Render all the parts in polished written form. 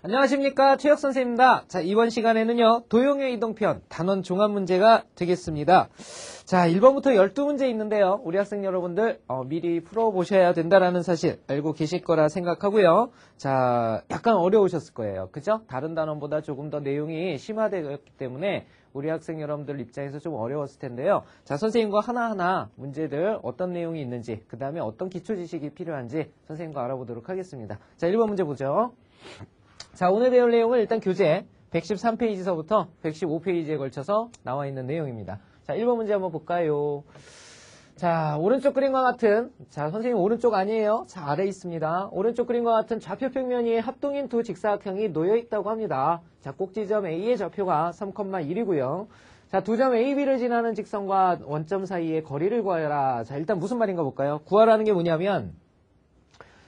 안녕하십니까, 최혁 선생님입니다. 자, 이번 시간에는요, 도형의 이동편 단원 종합 문제가 되겠습니다. 자, 1번부터 12문제 있는데요. 우리 학생 여러분들 미리 풀어보셔야 된다라는 사실 알고 계실 거라 생각하고요. 자, 약간 어려우셨을 거예요. 그죠? 다른 단원보다 조금 더 내용이 심화되었기 때문에 우리 학생 여러분들 입장에서 좀 어려웠을 텐데요. 자, 선생님과 하나하나 문제들 어떤 내용이 있는지, 그 다음에 어떤 기초 지식이 필요한지 선생님과 알아보도록 하겠습니다. 자, 1번 문제 보죠. 자, 오늘 배울 내용은 일단 교재 113페이지서부터 115페이지에 걸쳐서 나와 있는 내용입니다. 자, 1번 문제 한번 볼까요? 자, 오른쪽 그림과 같은, 자, 선생님 오른쪽 아니에요. 자, 아래에 있습니다. 오른쪽 그림과 같은 좌표 평면이 합동인 두 직사각형이 놓여 있다고 합니다. 자, 꼭지점 A의 좌표가 3,1이고요. 자, 두 점 A, B를 지나는 직선과 원점 사이의 거리를 구하라. 자, 일단 무슨 말인가 볼까요? 구하라는 게 뭐냐면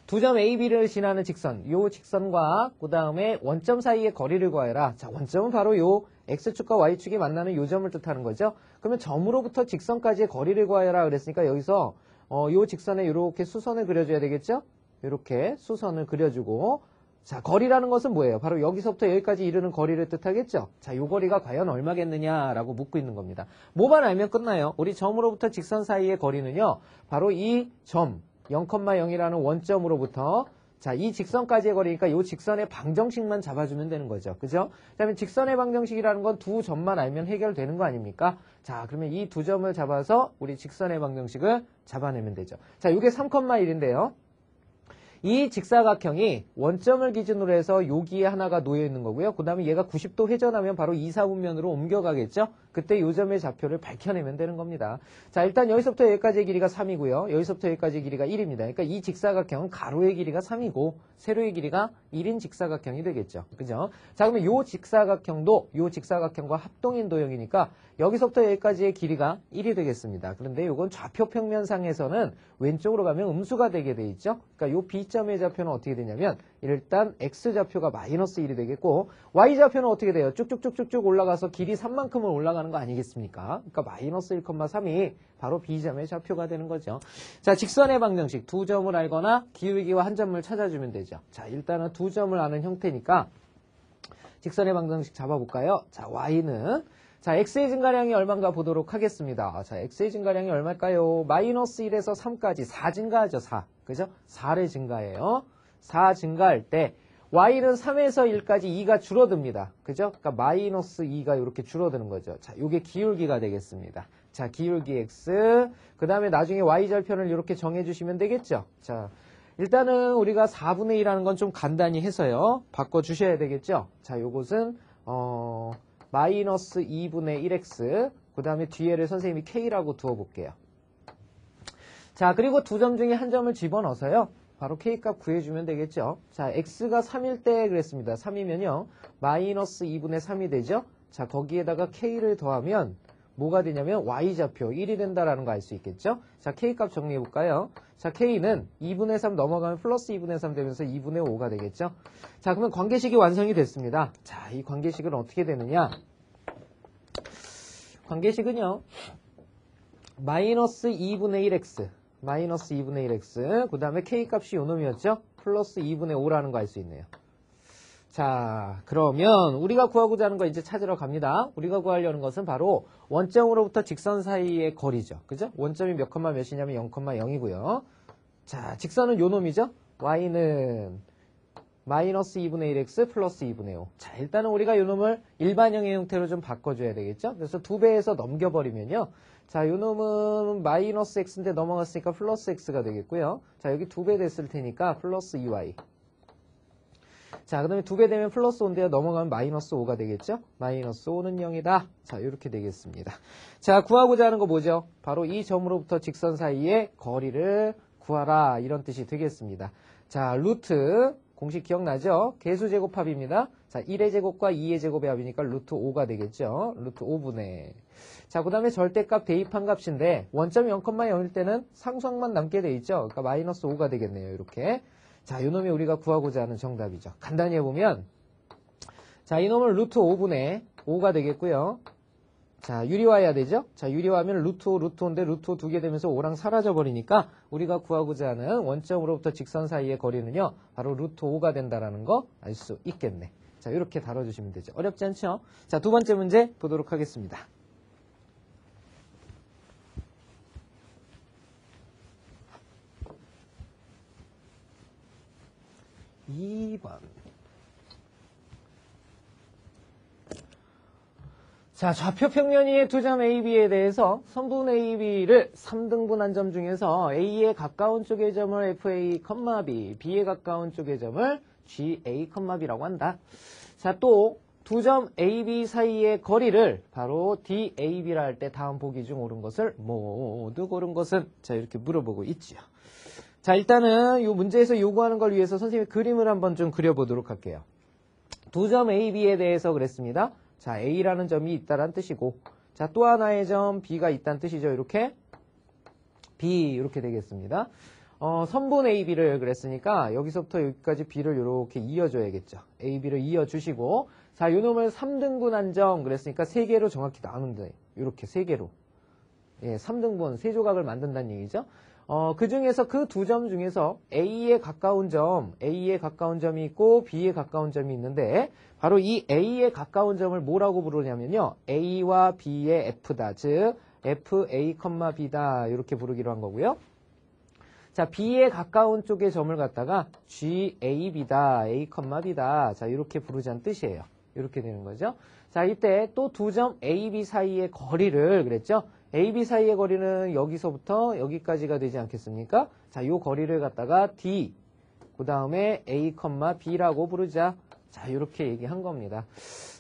두 점 A, B를 지나는 직선, 요 직선과 그 다음에 원점 사이의 거리를 구하라. 자, 원점은 바로 요 X축과 Y축이 만나는 요 점을 뜻하는 거죠. 그러면 점으로부터 직선까지의 거리를 구하라 그랬으니까 여기서 요 직선에 이렇게 수선을 그려줘야 되겠죠? 이렇게 수선을 그려주고, 자, 거리라는 것은 뭐예요? 바로 여기서부터 여기까지 이르는 거리를 뜻하겠죠? 자, 요 거리가 과연 얼마겠느냐라고 묻고 있는 겁니다. 뭐만 알면 끝나요. 우리 점으로부터 직선 사이의 거리는요, 바로 이 점 0,0이라는 원점으로부터, 자, 이 직선까지의 거리니까 이 직선의 방정식만 잡아주면 되는 거죠. 그죠? 그다음에 직선의 방정식이라는 건 두 점만 알면 해결되는 거 아닙니까? 자, 그러면 이 두 점을 잡아서 우리 직선의 방정식을 잡아내면 되죠. 자, 이게 3,1인데요. 이 직사각형이 원점을 기준으로 해서 여기에 하나가 놓여 있는 거고요. 그 다음에 얘가 90도 회전하면 바로 2, 4분면으로 옮겨가겠죠? 그때 요 점의 좌표를 밝혀내면 되는 겁니다. 자, 일단 여기서부터 여기까지의 길이가 3이고요. 여기서부터 여기까지의 길이가 1입니다. 그러니까 이 직사각형은 가로의 길이가 3이고 세로의 길이가 1인 직사각형이 되겠죠. 그죠? 자, 그러면 요 직사각형도 요 직사각형과 합동인 도형이니까 여기서부터 여기까지의 길이가 1이 되겠습니다. 그런데 요건 좌표 평면상에서는 왼쪽으로 가면 음수가 되게 돼 있죠. 그러니까 요 B점의 좌표는 어떻게 되냐면 일단 X좌표가 마이너스 1이 되겠고 Y좌표는 어떻게 돼요? 쭉쭉쭉쭉쭉 올라가서 길이 3만큼을 올라가는 거 아니겠습니까? 그러니까 마이너스 1,3이 바로 B점의 좌표가 되는 거죠. 자, 직선의 방정식 두 점을 알거나 기울기와 한 점을 찾아주면 되죠. 자, 일단은 두 점을 아는 형태니까 직선의 방정식 잡아볼까요? 자, Y는 자, X의 증가량이 얼마인가 보도록 하겠습니다. 자, X의 증가량이 얼마일까요? 마이너스 1에서 3까지 4 증가하죠, 4. 그죠? 4를 증가해요. 4 증가할 때 Y는 3에서 1까지 2가 줄어듭니다. 그죠? 그러니까 마이너스 2가 이렇게 줄어드는 거죠. 자, 요게 기울기가 되겠습니다. 자, 기울기 X. 그 다음에 나중에 Y절편을 이렇게 정해주시면 되겠죠? 자, 일단은 우리가 4분의 1하는 건 좀 간단히 해서요. 바꿔주셔야 되겠죠? 자, 요것은, 마이너스 2분의 1x, 그 다음에 뒤에를 선생님이 k라고 두어볼게요. 자, 그리고 두 점 중에 한 점을 집어넣어서요. 바로 k값 구해주면 되겠죠. 자, x가 3일 때 그랬습니다. 3이면요. 마이너스 2분의 3이 되죠. 자, 거기에다가 k를 더하면 뭐가 되냐면 y좌표 1이 된다라는 거 알 수 있겠죠. 자, k값 정리해볼까요? 자, k는 2분의 3 넘어가면 플러스 2분의 3 되면서 2분의 5가 되겠죠. 자, 그러면 관계식이 완성이 됐습니다. 자, 이 관계식은 어떻게 되느냐? 관계식은요. 마이너스 2분의 1x, 마이너스 2분의 1x, 그 다음에 k값이 요 놈이었죠? 플러스 2분의 5라는 거 알 수 있네요. 자, 그러면 우리가 구하고자 하는 거 이제 찾으러 갑니다. 우리가 구하려는 것은 바로 원점으로부터 직선 사이의 거리죠. 그죠? 원점이 몇 컴마 몇이냐면 0,0이고요. 자, 직선은 요 놈이죠? y는 마이너스 2분의 1x 플러스 2분의 5. 자, 일단은 우리가 요 놈을 일반형의 형태로 좀 바꿔줘야 되겠죠? 그래서 2배에서 넘겨버리면요. 자, 요 놈은 마이너스 x인데 넘어갔으니까 플러스 x가 되겠고요. 자, 여기 2배 됐을 테니까 플러스 2y. 자, 그 다음에 2배 되면 플러스 5인데요. 넘어가면 마이너스 5가 되겠죠? 마이너스 5는 0이다. 자, 이렇게 되겠습니다. 자, 구하고자 하는 거 뭐죠? 바로 이 점으로부터 직선 사이의 거리를 구하라. 이런 뜻이 되겠습니다. 자, 루트, 공식 기억나죠? 개수 제곱합입니다. 자, 1의 제곱과 2의 제곱의 합이니까 루트 5가 되겠죠? 루트 5분의. 자, 그 다음에 절대값 대입한 값인데 원점이 0,0일 때는 상수항만 남게 돼 있죠? 그러니까 마이너스 5가 되겠네요. 이렇게. 자, 이 놈이 우리가 구하고자 하는 정답이죠. 간단히 해보면, 자, 이 놈은 루트 5분의 5가 되겠고요. 자, 유리화해야 되죠? 자, 유리화하면 루트 5, 루트 5인데 루트 5 두 개 되면서 5랑 사라져버리니까 우리가 구하고자 하는 원점으로부터 직선 사이의 거리는요, 바로 루트 5가 된다라는 거 알 수 있겠네. 자, 이렇게 다뤄주시면 되죠. 어렵지 않죠? 자, 두 번째 문제 보도록 하겠습니다. 2번. 자, 좌표 평면이의 두 점 AB에 대해서 선분 AB를 3등분한 점 중에서 A에 가까운 쪽의 점을 FA, B, B에 가까운 쪽의 점을 GA, B라고 한다. 자, 또 두 점 AB 사이의 거리를 바로 DAB라 할 때 다음 보기 중 옳은 것을 모두 고른 것은? 자, 이렇게 물어보고 있지요. 자, 일단은 이 문제에서 요구하는 걸 위해서 선생님이 그림을 한번 좀 그려보도록 할게요. 두 점 AB에 대해서 그랬습니다. 자, A라는 점이 있다란 뜻이고, 자, 또 하나의 점 B가 있다는 뜻이죠. 이렇게 B 이렇게 되겠습니다. 선분 AB를 그랬으니까 여기서부터 여기까지 B를 이렇게 이어줘야겠죠. AB를 이어주시고, 자, 요 놈을 3등분한 점 그랬으니까 3개로 정확히 나누면 돼요. 이렇게 3개로. 예, 3등분, 3조각을 만든다는 얘기죠. 그 중에서 그 두 점 중에서 A에 가까운 점이 있고 B에 가까운 점이 있는데 바로 이 A에 가까운 점을 뭐라고 부르냐면요. A와 B의 F다. 즉 FA, B다. 이렇게 부르기로 한 거고요. 자, B에 가까운 쪽의 점을 갖다가 GAB다. A, B다. 자, 이렇게 부르자는 뜻이에요. 이렇게 되는 거죠. 자, 이때 또 두 점 AB 사이의 거리를 그랬죠. AB 사이의 거리는 여기서부터 여기까지가 되지 않겠습니까? 자, 요 거리를 갖다가 D, 그 다음에 A, B라고 부르자. 자, 이렇게 얘기한 겁니다.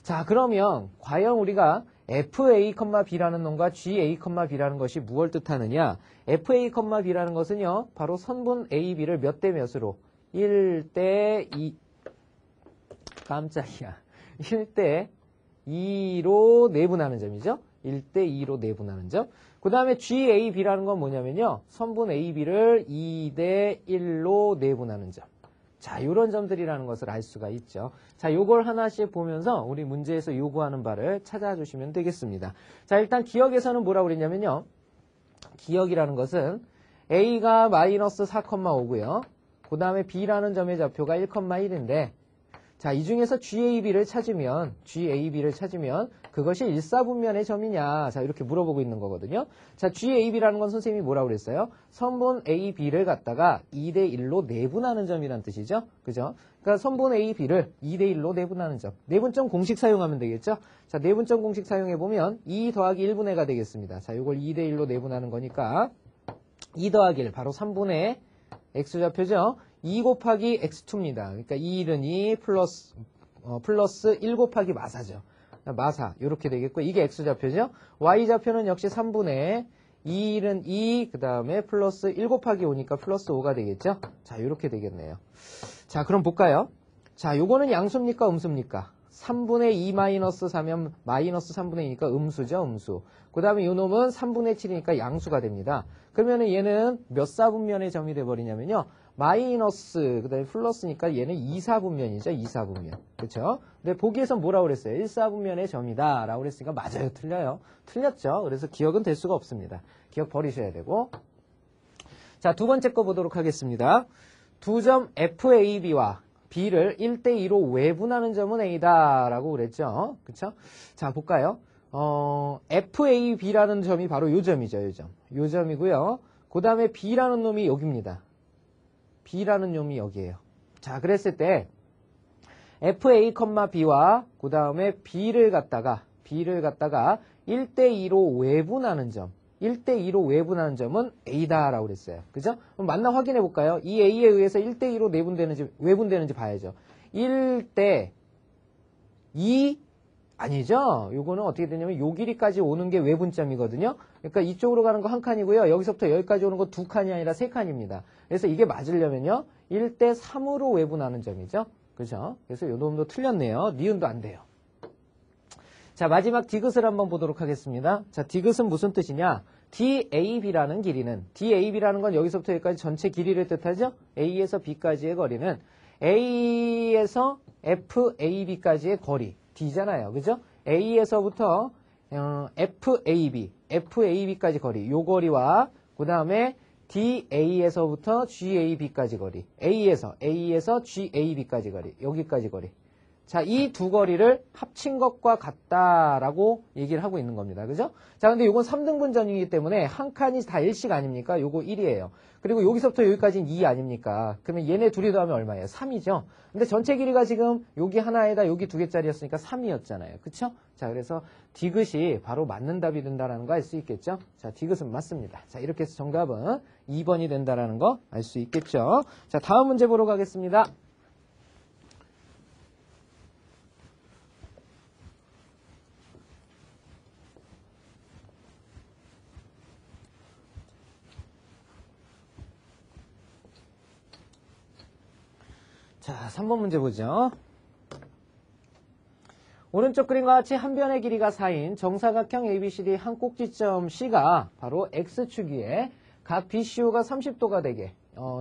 자, 그러면 과연 우리가 FA, B라는 놈과 GA, B라는 것이 무엇을 뜻하느냐? FA, B라는 것은요, 바로 선분 AB를 몇 대 몇으로? 1대 2, 깜짝이야. 1대 2로 내분하는 점이죠. 1대 2로 내분하는 점. 그 다음에 GAB라는 건 뭐냐면요. 선분 AB를 2대 1로 내분하는 점. 자, 요런 점들이라는 것을 알 수가 있죠. 자, 요걸 하나씩 보면서 우리 문제에서 요구하는 바를 찾아주시면 되겠습니다. 자, 일단 기억에서는 뭐라고 그랬냐면요. 기억이라는 것은 A가 마이너스 4,5고요. 그 다음에 B라는 점의 좌표가 1,1인데 자, 이 중에서 GAB를 찾으면 그것이 일사분면의 점이냐. 자, 이렇게 물어보고 있는 거거든요. 자, GAB라는 건 선생님이 뭐라고 그랬어요? 선분 AB를 갖다가 2대 1로 내분하는 점이란 뜻이죠. 그죠? 그러니까 선분 AB를 2대 1로 내분하는 점. 내분점 공식 사용하면 되겠죠? 자, 내분점 공식 사용해보면 2 더하기 1분의가 되겠습니다. 자, 이걸 2대 1로 내분하는 거니까 2 더하기 1, 바로 3분의 X좌표죠? 2 곱하기 X2입니다. 그러니까 2일은 2 플러스 1 곱하기 마사죠. 마사 이렇게 되겠고 이게 X좌표죠. Y좌표는 역시 3분의 2일은 2 그 다음에 플러스 1 곱하기 5니까 플러스 5가 되겠죠. 자, 이렇게 되겠네요. 자, 그럼 볼까요? 자, 요거는 양수입니까 음수입니까? 3분의 2 마이너스 4면 마이너스 3분의 2니까 음수죠, 음수. 그 다음에 요 놈은 3분의 7이니까 양수가 됩니다. 그러면은 얘는 몇 사분면의 점이 돼버리냐면요. 마이너스, 그 다음에 플러스니까 얘는 2사분면이죠, 2사분면. 그쵸? 근데 보기에선 뭐라고 그랬어요? 1사분면의 점이다. 라고 그랬으니까 맞아요, 틀려요. 틀렸죠? 그래서 기억은 될 수가 없습니다. 기억 버리셔야 되고. 자, 두 번째 거 보도록 하겠습니다. 두 점 FAB와 B를 1대2로 외분하는 점은 A다 라고 그랬죠. 그쵸? 자, 볼까요? FAB라는 점이 바로 요 점이죠, 요 점. 요 점이고요. 그 다음에 B라는 놈이 여기입니다. B라는 놈이 여기에요. 자, 그랬을 때 FA, B와 그 다음에 B를 갖다가 1대2로 외분하는 점. 1대2로 외분하는 점은 A다라고 그랬어요. 그죠? 그럼 맞나 확인해 볼까요? 이 A에 의해서 1대2로 외분되는지 봐야죠. 1대 2 아니죠? 요거는 어떻게 되냐면 요 길이까지 오는 게 외분점이거든요. 그러니까 이쪽으로 가는 거 한 칸이고요. 여기서부터 여기까지 오는 거 두 칸이 아니라 세 칸입니다. 그래서 이게 맞으려면요. 1대 3으로 외분하는 점이죠. 그죠? 그래서 요 놈도 틀렸네요. 니은도 안 돼요. 자, 마지막 디귿을 한번 보도록 하겠습니다. 자, 디귿은 무슨 뜻이냐? DAB라는 길이는, DAB라는 건 여기서부터 여기까지 전체 길이를 뜻하죠? A에서 B까지의 거리는 A에서 FAB까지의 거리, D잖아요. 그죠? A에서부터 FAB까지 거리, 요 거리와 그 다음에 DA에서부터 GAB까지 거리, A에서 GAB까지 거리, 여기까지 거리. 자, 이 두 거리를 합친 것과 같다라고 얘기를 하고 있는 겁니다. 그죠? 자, 근데 요건 3등분 전이기 때문에 한 칸이 다 1씩 아닙니까? 요거 1이에요. 그리고 여기서부터 여기까지는 2 아닙니까? 그러면 얘네 둘이 더하면 얼마예요? 3이죠? 근데 전체 길이가 지금 여기 하나에다 여기 두 개짜리였으니까 3이었잖아요. 그쵸? 자, 그래서 디귿이 바로 맞는 답이 된다라는 거 알 수 있겠죠? 자, 디귿은 맞습니다. 자, 이렇게 해서 정답은 2번이 된다라는 거 알 수 있겠죠? 자, 다음 문제 보러 가겠습니다. 자, 3번 문제 보죠. 오른쪽 그림과 같이 한 변의 길이가 4인 정사각형 ABCD 한 꼭지점 C가 바로 X축 위에 각 BCO가 30도가 되게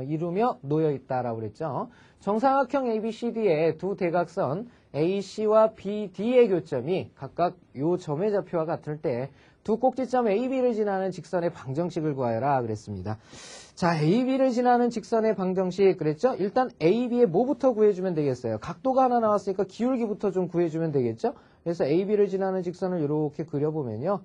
이루며 놓여 있다라고 그랬죠. 정사각형 ABCD의 두 대각선 AC와 BD의 교점이 각각 요 점의 좌표와 같을 때 두 꼭지점 AB를 지나는 직선의 방정식을 구하여라 그랬습니다. 자, AB를 지나는 직선의 방정식 그랬죠? 일단 AB의 뭐부터 구해주면 되겠어요? 각도가 하나 나왔으니까 기울기부터 좀 구해주면 되겠죠? 그래서 AB를 지나는 직선을 이렇게 그려보면요.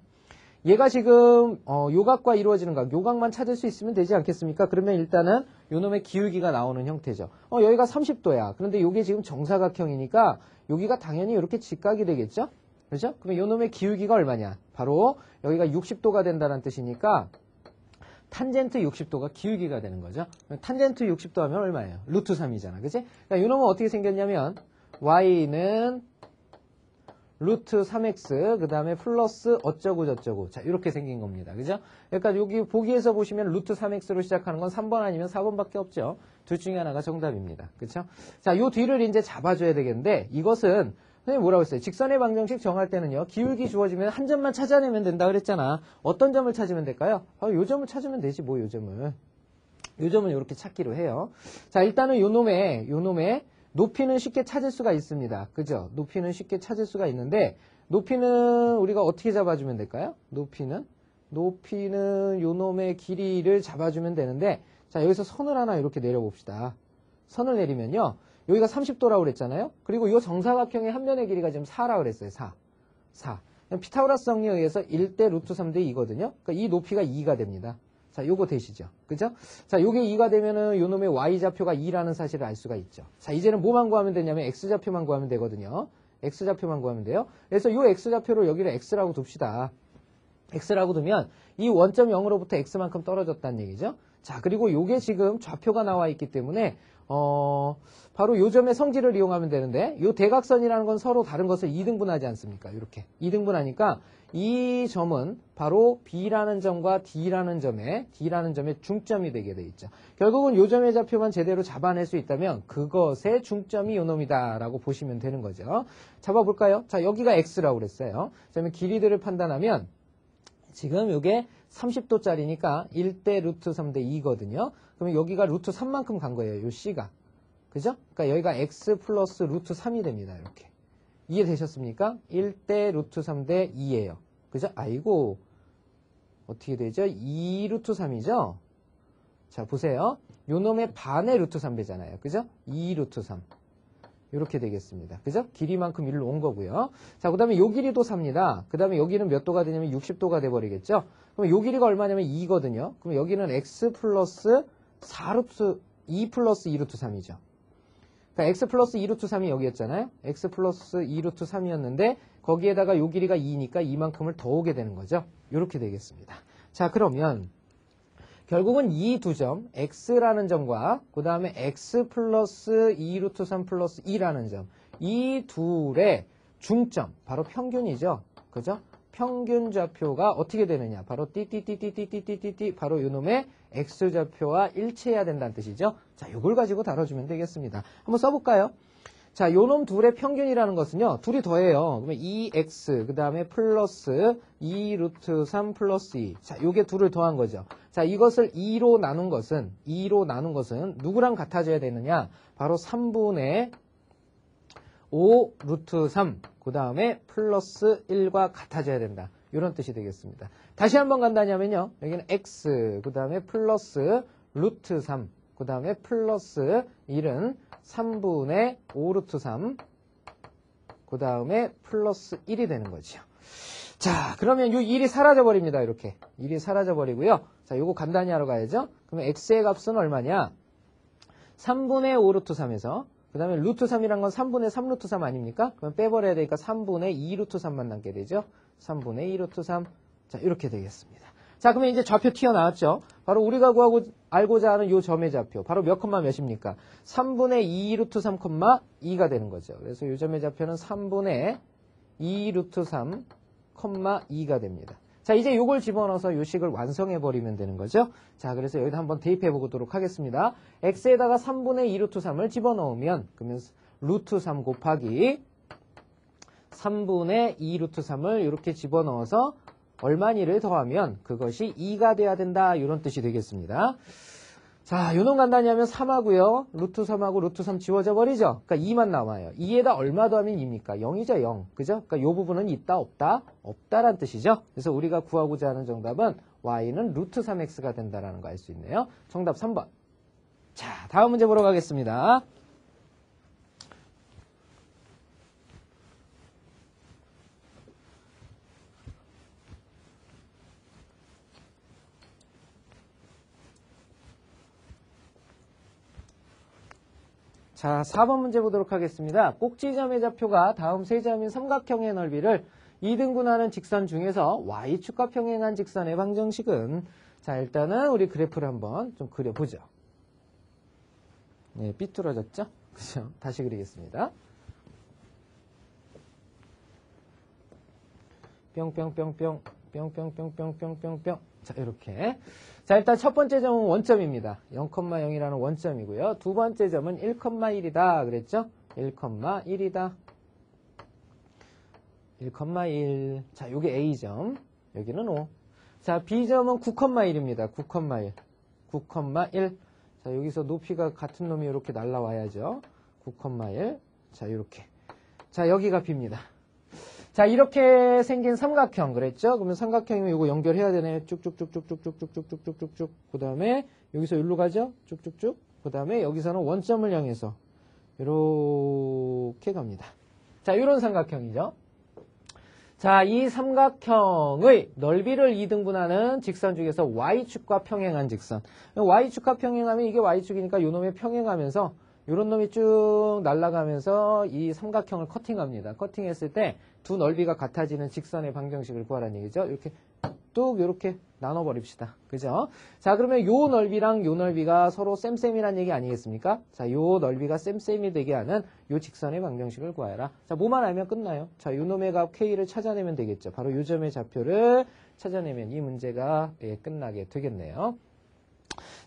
얘가 지금 요각과 이루어지는 각, 요각만 찾을 수 있으면 되지 않겠습니까? 그러면 일단은 요놈의 기울기가 나오는 형태죠. 여기가 30도야. 그런데 요게 지금 정사각형이니까 여기가 당연히 이렇게 직각이 되겠죠? 그렇죠? 그러면 요놈의 기울기가 얼마냐? 바로 여기가 60도가 된다는 뜻이니까 탄젠트 60도가 기울기가 되는 거죠. 탄젠트 60도 하면 얼마예요? 루트 3이잖아. 그치? 그러니까 요놈은 어떻게 생겼냐면 y는 루트 3x 그 다음에 플러스 어쩌고 저쩌고 자 이렇게 생긴 겁니다. 그죠? 그러니까 여기 보기에서 보시면 루트 3x로 시작하는 건 3번 아니면 4번밖에 없죠. 둘 중에 하나가 정답입니다. 그렇죠? 자, 요 뒤를 이제 잡아줘야 되겠는데 이것은 선생님 뭐라고 했어요? 직선의 방정식 정할 때는요. 기울기 주어지면 한 점만 찾아내면 된다 그랬잖아. 어떤 점을 찾으면 될까요? 요 점을 찾으면 되지 뭐 요 점을. 요 점은 이렇게 찾기로 해요. 자, 일단은 요 놈의 높이는 쉽게 찾을 수가 있습니다. 그죠? 높이는 쉽게 찾을 수가 있는데 높이는 우리가 어떻게 잡아주면 될까요? 높이는 요 놈의 길이를 잡아주면 되는데 자, 여기서 선을 하나 이렇게 내려봅시다. 선을 내리면요. 여기가 30도라고 그랬잖아요. 그리고 이 정사각형의 한 면의 길이가 지금 4라고 그랬어요. 4. 피타고라스 정리에 의해서 1대 루트 3대 2거든요. 그러니까 이 높이가 2가 됩니다. 자, 요거 되시죠? 그죠? 자, 요게 2가 되면은 요 놈의 y좌표가 2라는 사실을 알 수가 있죠. 자, 이제는 뭐만 구하면 되냐면 x좌표만 구하면 되거든요. x좌표만 구하면 돼요. 그래서 요 x좌표를 여기를 x라고 둡시다. x라고 두면 이 원점 0으로부터 x만큼 떨어졌다는 얘기죠. 자, 그리고 요게 지금 좌표가 나와 있기 때문에 바로 요 점의 성질을 이용하면 되는데 요 대각선이라는 건 서로 다른 것을 2등분하지 않습니까? 이렇게 2등분하니까 이 점은 바로 B라는 점과 D라는 점의 중점이 되게 돼 있죠. 결국은 요 점의 좌표만 제대로 잡아낼 수 있다면 그것의 중점이 요 놈이다 라고 보시면 되는 거죠. 잡아볼까요? 자, 여기가 X라고 그랬어요. 그러면 길이들을 판단하면 지금 요게 30도짜리니까 1대 루트 3대 2거든요. 그러면 여기가 루트 3만큼 간 거예요. 요 C가. 그죠? 그러니까 여기가 X 플러스 루트 3이 됩니다. 이렇게. 이해되셨습니까? 1대 루트 3대 2예요. 그죠? 아이고. 어떻게 되죠? 2 루트 3이죠? 자, 보세요. 요 놈의 반의 루트 3배잖아요. 그죠? 2 루트 3. 이렇게 되겠습니다. 그죠? 길이만큼 일로 온 거고요. 자, 그 다음에 요 길이도 3입니다. 그 다음에 여기는 몇 도가 되냐면 60도가 돼버리겠죠? 그럼 요 길이가 얼마냐면 2거든요. 그럼 여기는 x 플러스 4루트 2 플러스 2루트 3이죠. 그러니까 x 플러스 2루트 3이 여기였잖아요. x 플러스 2루트 3이었는데 거기에다가 요 길이가 2니까 이만큼을 더 오게 되는 거죠. 이렇게 되겠습니다. 자, 그러면 결국은 이 두 점, x라는 점과 그 다음에 x 플러스 2루트 3 플러스 2라는 점, 이 둘의 중점, 바로 평균이죠. 그죠? 평균 좌표가 어떻게 되느냐? 바로 띠띠띠띠띠띠띠띠 바로 요놈의 x좌표와 일치해야 된다는 뜻이죠. 자, 요걸 가지고 다뤄주면 되겠습니다. 한번 써볼까요? 자, 요놈 둘의 평균이라는 것은요, 둘이 더해요. 그러면 2x, 그 다음에 플러스 2 루트 3 플러스 2. 자, 요게 둘을 더한 거죠. 자, 이것을 2로 나눈 것은 누구랑 같아져야 되느냐? 바로 3분의 5 루트 3, 그 다음에 플러스 1과 같아져야 된다. 이런 뜻이 되겠습니다. 다시 한번 간다냐면요. 여기는 x, 그 다음에 플러스 루트 3, 그 다음에 플러스 1은 3분의 5 루트 3, 그 다음에 플러스 1이 되는 거죠. 자, 그러면 이 1이 사라져버립니다. 이렇게. 1이 사라져버리고요. 자, 요거 간단히 하러 가야죠. 그러면 x의 값은 얼마냐? 3분의 5 루트 3에서 그 다음에 루트 3이란 건 3분의 3 루트 3 아닙니까? 그럼 빼버려야 되니까 3분의 2 루트 3만 남게 되죠. 3분의 2 루트 3. 자, 이렇게 되겠습니다. 자, 그러면 이제 좌표 튀어나왔죠. 바로 우리가 알고자 하는 요 점의 좌표. 바로 몇 콤마 몇입니까? 3분의 2 루트 3 콤마 2가 되는 거죠. 그래서 요 점의 좌표는 3분의 2 루트 3 콤마 2가 됩니다. 자, 이제 요걸 집어넣어서 요 식을 완성해버리면 되는 거죠. 자, 그래서 여기다 한번 대입해 보도록 하겠습니다. x에다가 3분의 2 루트 3을 집어넣으면, 그러면 루트 3 곱하기 3분의 2 루트 3을 이렇게 집어넣어서 얼마니를 더하면 그것이 2가 돼야 된다. 이런 뜻이 되겠습니다. 자, 요놈 간단히 하면 3하고요. 루트 3하고 루트 3 지워져 버리죠. 그러니까 2만 남아요. 2에다 얼마 더하면 2입니까? 0이죠, 0. 그죠? 그러니까 요 부분은 있다, 없다? 없다란 뜻이죠. 그래서 우리가 구하고자 하는 정답은 y는 루트 3x가 된다라는 거 알 수 있네요. 정답 3번. 자, 다음 문제 보러 가겠습니다. 자, 4번 문제 보도록 하겠습니다. 꼭지점의 좌표가 다음 세 점인 삼각형의 넓이를 2등분하는 직선 중에서 y축과 평행한 직선의 방정식은, 자, 일단은 우리 그래프를 한번 좀 그려보죠. 네, 삐뚤어졌죠? 그죠? 다시 그리겠습니다. 뿅뿅뿅뿅, 뿅뿅뿅뿅뿅뿅뿅. 자, 이렇게. 자, 일단 첫 번째 점은 원점입니다. 0,0이라는 원점이고요. 두 번째 점은 1,1이다. 그랬죠? 1,1이다. 1,1. 자, 요게 A점. 여기는 O. 자, B점은 9,1입니다. 9,1. 9,1. 자, 여기서 높이가 같은 놈이 이렇게 날라와야죠. 9,1. 자, 이렇게. 자, 여기가 B입니다. 자, 이렇게 생긴 삼각형 그랬죠? 그러면 삼각형이면 이거 연결해야 되네. 쭉쭉쭉쭉쭉쭉쭉쭉쭉쭉쭉. 그 다음에 여기서 여기로 가죠? 쭉쭉쭉. 그 다음에 여기서는 원점을 향해서 이렇게 갑니다. 자, 이런 삼각형이죠. 자, 이 삼각형의 넓이를 2등분하는 직선 중에서 y축과 평행한 직선. y축과 평행하면 이게 y축이니까 이 놈에 평행하면서 이런 놈이 쭉 날아가면서 이 삼각형을 커팅합니다. 커팅했을 때 두 넓이가 같아지는 직선의 방정식을 구하라는 얘기죠. 이렇게 뚝 이렇게 나눠버립시다. 그죠? 자, 그러면 요 넓이랑 요 넓이가 서로 쌤쌤이란 얘기 아니겠습니까? 자, 요 넓이가 쌤쌤이 되게 하는 요 직선의 방정식을 구하라. 자, 뭐만 알면 끝나요. 자, 요 놈의 값 K를 찾아내면 되겠죠. 바로 요 점의 좌표를 찾아내면 이 문제가 끝나게 되겠네요.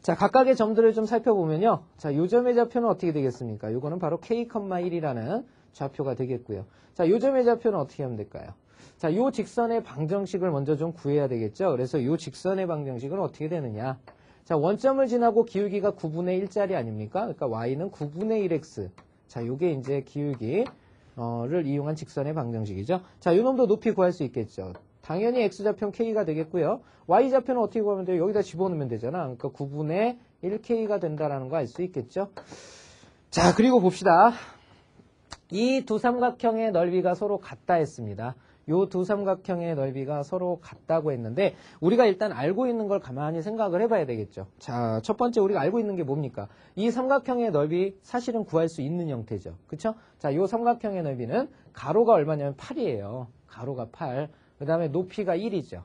자, 각각의 점들을 좀 살펴보면요. 자, 요 점의 좌표는 어떻게 되겠습니까? 요거는 바로 K,1이라는 좌표가 되겠고요. 자, 요 점의 좌표는 어떻게 하면 될까요? 자, 요 직선의 방정식을 먼저 좀 구해야 되겠죠. 그래서 요 직선의 방정식은 어떻게 되느냐. 자, 원점을 지나고 기울기가 9분의 1짜리 아닙니까? 그러니까 y는 9분의 1x. 자, 요게 이제 기울기를 이용한 직선의 방정식이죠. 자, 요 놈도 높이 구할 수 있겠죠. 당연히 x좌표는 k가 되겠고요. y좌표는 어떻게 구하면 돼요? 여기다 집어넣으면 되잖아. 그러니까 9분의 1k가 된다라는 거 알 수 있겠죠. 자, 그리고 봅시다. 이 두 삼각형의 넓이가 서로 같다 했습니다. 요 두 삼각형의 넓이가 서로 같다고 했는데 우리가 일단 알고 있는 걸 가만히 생각을 해봐야 되겠죠. 자, 첫 번째 우리가 알고 있는 게 뭡니까? 이 삼각형의 넓이 사실은 구할 수 있는 형태죠. 그쵸? 자, 요 삼각형의 넓이는 가로가 얼마냐면 8이에요. 가로가 8. 그 다음에 높이가 1이죠.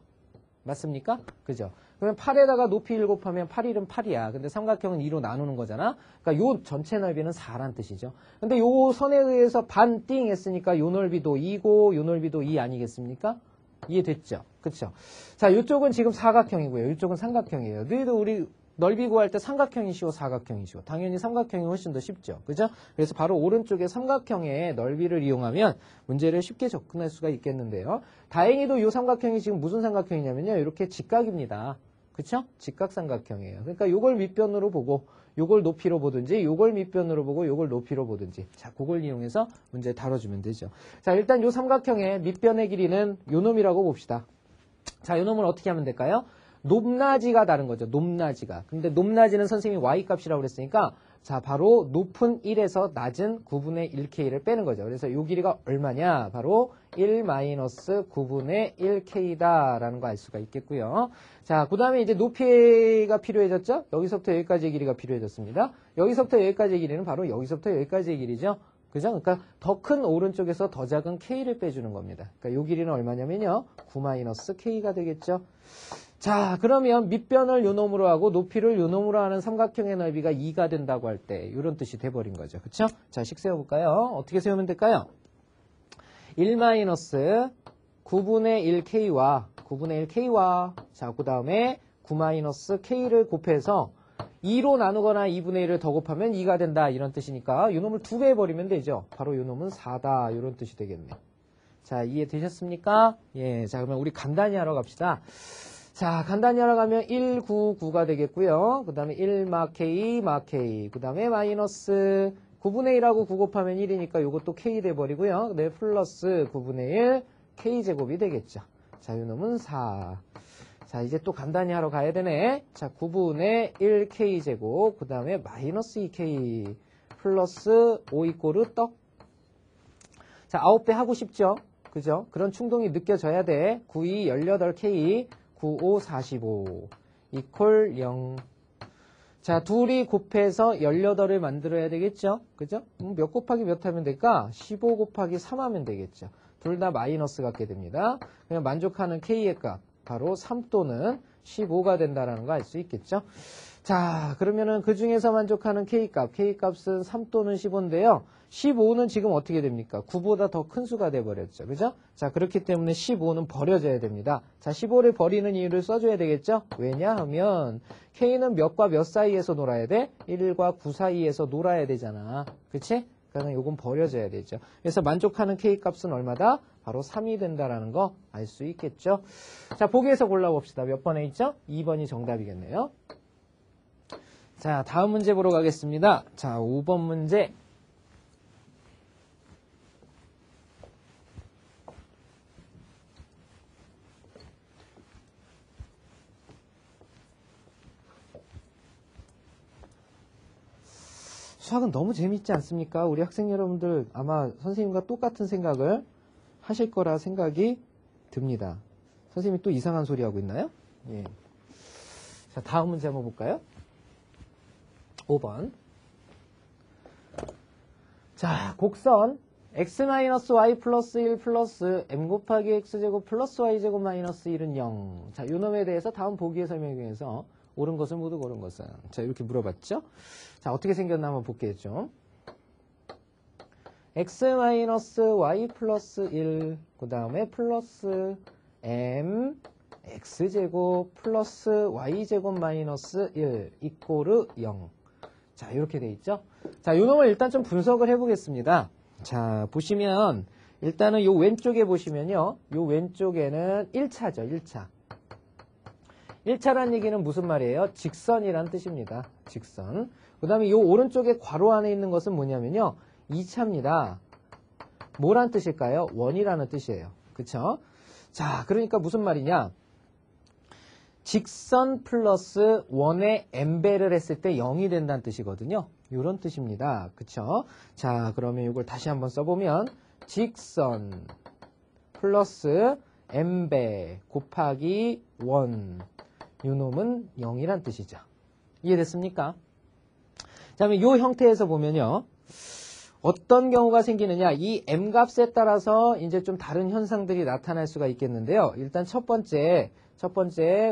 맞습니까? 그죠? 그러면 8에다가 높이 1 곱하면 8, 1은 8이야. 근데 삼각형은 2로 나누는 거잖아. 그러니까 요 전체 넓이는 4란 뜻이죠. 근데 요 선에 의해서 반 띵 했으니까 요 넓이도 2고 요 넓이도 2 아니겠습니까? 이해됐죠? 그쵸? 자, 요쪽은 지금 사각형이고요. 요쪽은 삼각형이에요. 너희도 우리 넓이 구할 때 삼각형이 쉬워, 사각형이 쉬워. 당연히 삼각형이 훨씬 더 쉽죠. 그죠? 그래서 바로 오른쪽에 삼각형의 넓이를 이용하면 문제를 쉽게 접근할 수가 있겠는데요. 다행히도 이 삼각형이 지금 무슨 삼각형이냐면요. 이렇게 직각입니다. 그쵸? 직각삼각형이에요. 그러니까 이걸 밑변으로 보고 요걸 높이로 보든지 요걸 밑변으로 보고 요걸 높이로 보든지 자 그걸 이용해서 문제 다뤄주면 되죠. 자 일단 요 삼각형의 밑변의 길이는 요 놈이라고 봅시다. 자 요 놈은 어떻게 하면 될까요? 높낮이가 다른 거죠. 높낮이가. 근데 높낮이는 선생님이 y값이라고 그랬으니까 자 바로 높은 1에서 낮은 9분의 1k를 빼는 거죠. 그래서 요 길이가 얼마냐? 바로 1-9분의 1k다 라는 거 알 수가 있겠고요. 자 그 다음에 이제 높이가 필요해졌죠? 여기서부터 여기까지의 길이가 필요해졌습니다. 여기서부터 여기까지의 길이는 바로 여기서부터 여기까지의 길이죠. 그죠? 그러니까 더 큰 오른쪽에서 더 작은 k를 빼주는 겁니다. 그러니까 요 길이는 얼마냐면요. 9-k가 되겠죠. 자 그러면 밑변을 요 놈으로 하고 높이를 요 놈으로 하는 삼각형의 넓이가 2가 된다고 할 때 이런 뜻이 돼버린 거죠. 그쵸? 자 식 세워볼까요? 어떻게 세우면 될까요? 1-9분의 1k와 자 그 다음에 9-k를 곱해서 2로 나누거나 2분의 1을 더 곱하면 2가 된다 이런 뜻이니까 요 놈을 2배 해버리면 되죠. 바로 요 놈은 4다 이런 뜻이 되겠네. 자 이해되셨습니까? 예, 자 그러면 우리 간단히 하러 갑시다. 자 간단히 하러 가면 199가 되겠고요. 그 다음에 1-k, 그 다음에 마이너스 9분의 1하고 9 곱하면 1이니까 요것도 k 돼버리고요. 네, 플러스 9분의 1 k제곱이 되겠죠. 자, 요 놈은 4. 자, 이제 또 간단히 하러 가야 되네. 자, 9분의 1 k제곱, 그 다음에 마이너스 2k 플러스 5 이꼬르 떡. 자, 9배 하고 싶죠? 그죠? 그런 충동이 느껴져야 돼. 92 18k 95 45 이퀄 0. 자, 둘이 곱해서 18을 만들어야 되겠죠? 그죠? 몇 곱하기 몇 하면 될까? 15 곱하기 3 하면 되겠죠. 둘 다 마이너스 같게 됩니다. 그냥 만족하는 k의 값, 바로 3 또는 15가 된다는 거 알 수 있겠죠? 자, 그러면은 그 중에서 만족하는 k값은 3 또는 15인데요. 15는 지금 어떻게 됩니까? 9보다 더 큰 수가 돼버렸죠. 그죠? 자, 그렇기 때문에 15는 버려져야 됩니다. 자, 15를 버리는 이유를 써줘야 되겠죠? 왜냐하면 k는 몇과 몇 사이에서 놀아야 돼? 1과 9 사이에서 놀아야 되잖아. 그치? 그러니까 요건 버려져야 되죠. 그래서 만족하는 k값은 얼마다? 바로 3이 된다라는 거 알 수 있겠죠? 자, 보기에서 골라봅시다. 몇 번에 있죠? 2번이 정답이겠네요. 자, 다음 문제 보러 가겠습니다. 자, 5번 문제. 수학은 너무 재밌지 않습니까? 우리 학생 여러분들 아마 선생님과 똑같은 생각을 하실 거라 생각이 듭니다. 선생님이 또 이상한 소리 하고 있나요? 예. 자, 다음 문제 한번 볼까요? 5번. 자, 곡선 x-y 플러스 1 플러스 m 곱하기 x제곱 플러스 y제곱 마이너스 1은 0. 자, 요 놈에 대해서 다음 보기의 설명 중에서 옳은 것을 모두 고른 것은. 자, 이렇게 물어봤죠? 자, 어떻게 생겼나 한번 볼게요, 좀. x-y 플러스 1, 그 다음에 플러스 m x제곱 플러스 y제곱 마이너스 1 이꼬르 0. 자, 이렇게 돼 있죠? 자, 요 놈을 일단 좀 분석을 해보겠습니다. 자, 보시면 일단은 요 왼쪽에 보시면요. 요 왼쪽에는 1차죠, 1차. 1차란 얘기는 무슨 말이에요? 직선이란 뜻입니다. 직선. 그 다음에 요 오른쪽에 괄호 안에 있는 것은 뭐냐면요. 2차입니다. 뭐란 뜻일까요? 원이라는 뜻이에요. 그쵸? 자, 그러니까 무슨 말이냐? 직선 플러스 원의 n배를 했을 때 0이 된다는 뜻이거든요. 이런 뜻입니다. 그쵸? 자, 그러면 이걸 다시 한번 써보면 직선 플러스 n배 곱하기 원. 이 놈은 0이란 뜻이죠. 이해됐습니까? 자, 그러면 이 형태에서 보면요. 어떤 경우가 생기느냐. 이 m값에 따라서 이제 좀 다른 현상들이 나타날 수가 있겠는데요. 일단 첫 번째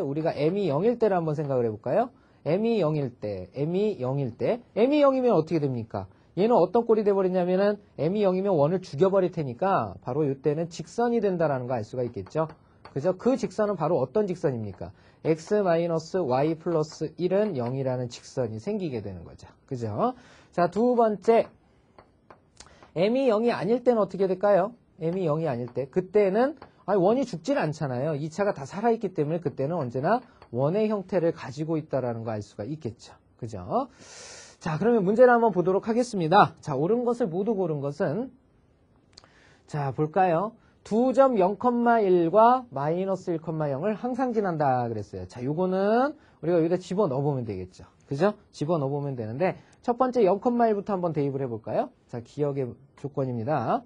우리가 m이 0일 때를 한번 생각을 해볼까요? m이 0일 때, m이 0이면 어떻게 됩니까? 얘는 어떤 꼴이 돼버리냐면은 m이 0이면 원을 죽여버릴 테니까 바로 이때는 직선이 된다라는 거 알 수가 있겠죠. 그죠? 그 직선은 바로 어떤 직선입니까? x-y 플러스 1은 0이라는 직선이 생기게 되는 거죠. 그죠? 자, 두 번째. m이 0이 아닐 때는 어떻게 될까요? m이 0이 아닐 때. 그때는 원이 죽질 않잖아요. 2차가 다 살아있기 때문에 그때는 언제나 원의 형태를 가지고 있다는 거 알 수가 있겠죠. 그죠? 자, 그러면 문제를 한번 보도록 하겠습니다. 자, 옳은 것을 모두 고른 것은, 자, 볼까요? 2점 0,1과 마이너스 1,0을 항상 지난다 그랬어요. 자, 요거는 우리가 여기다 집어넣어 보면 되겠죠. 그죠? 집어넣어 보면 되는데, 첫 번째 0,1부터 한번 대입을 해볼까요? 자, 기억의 조건입니다.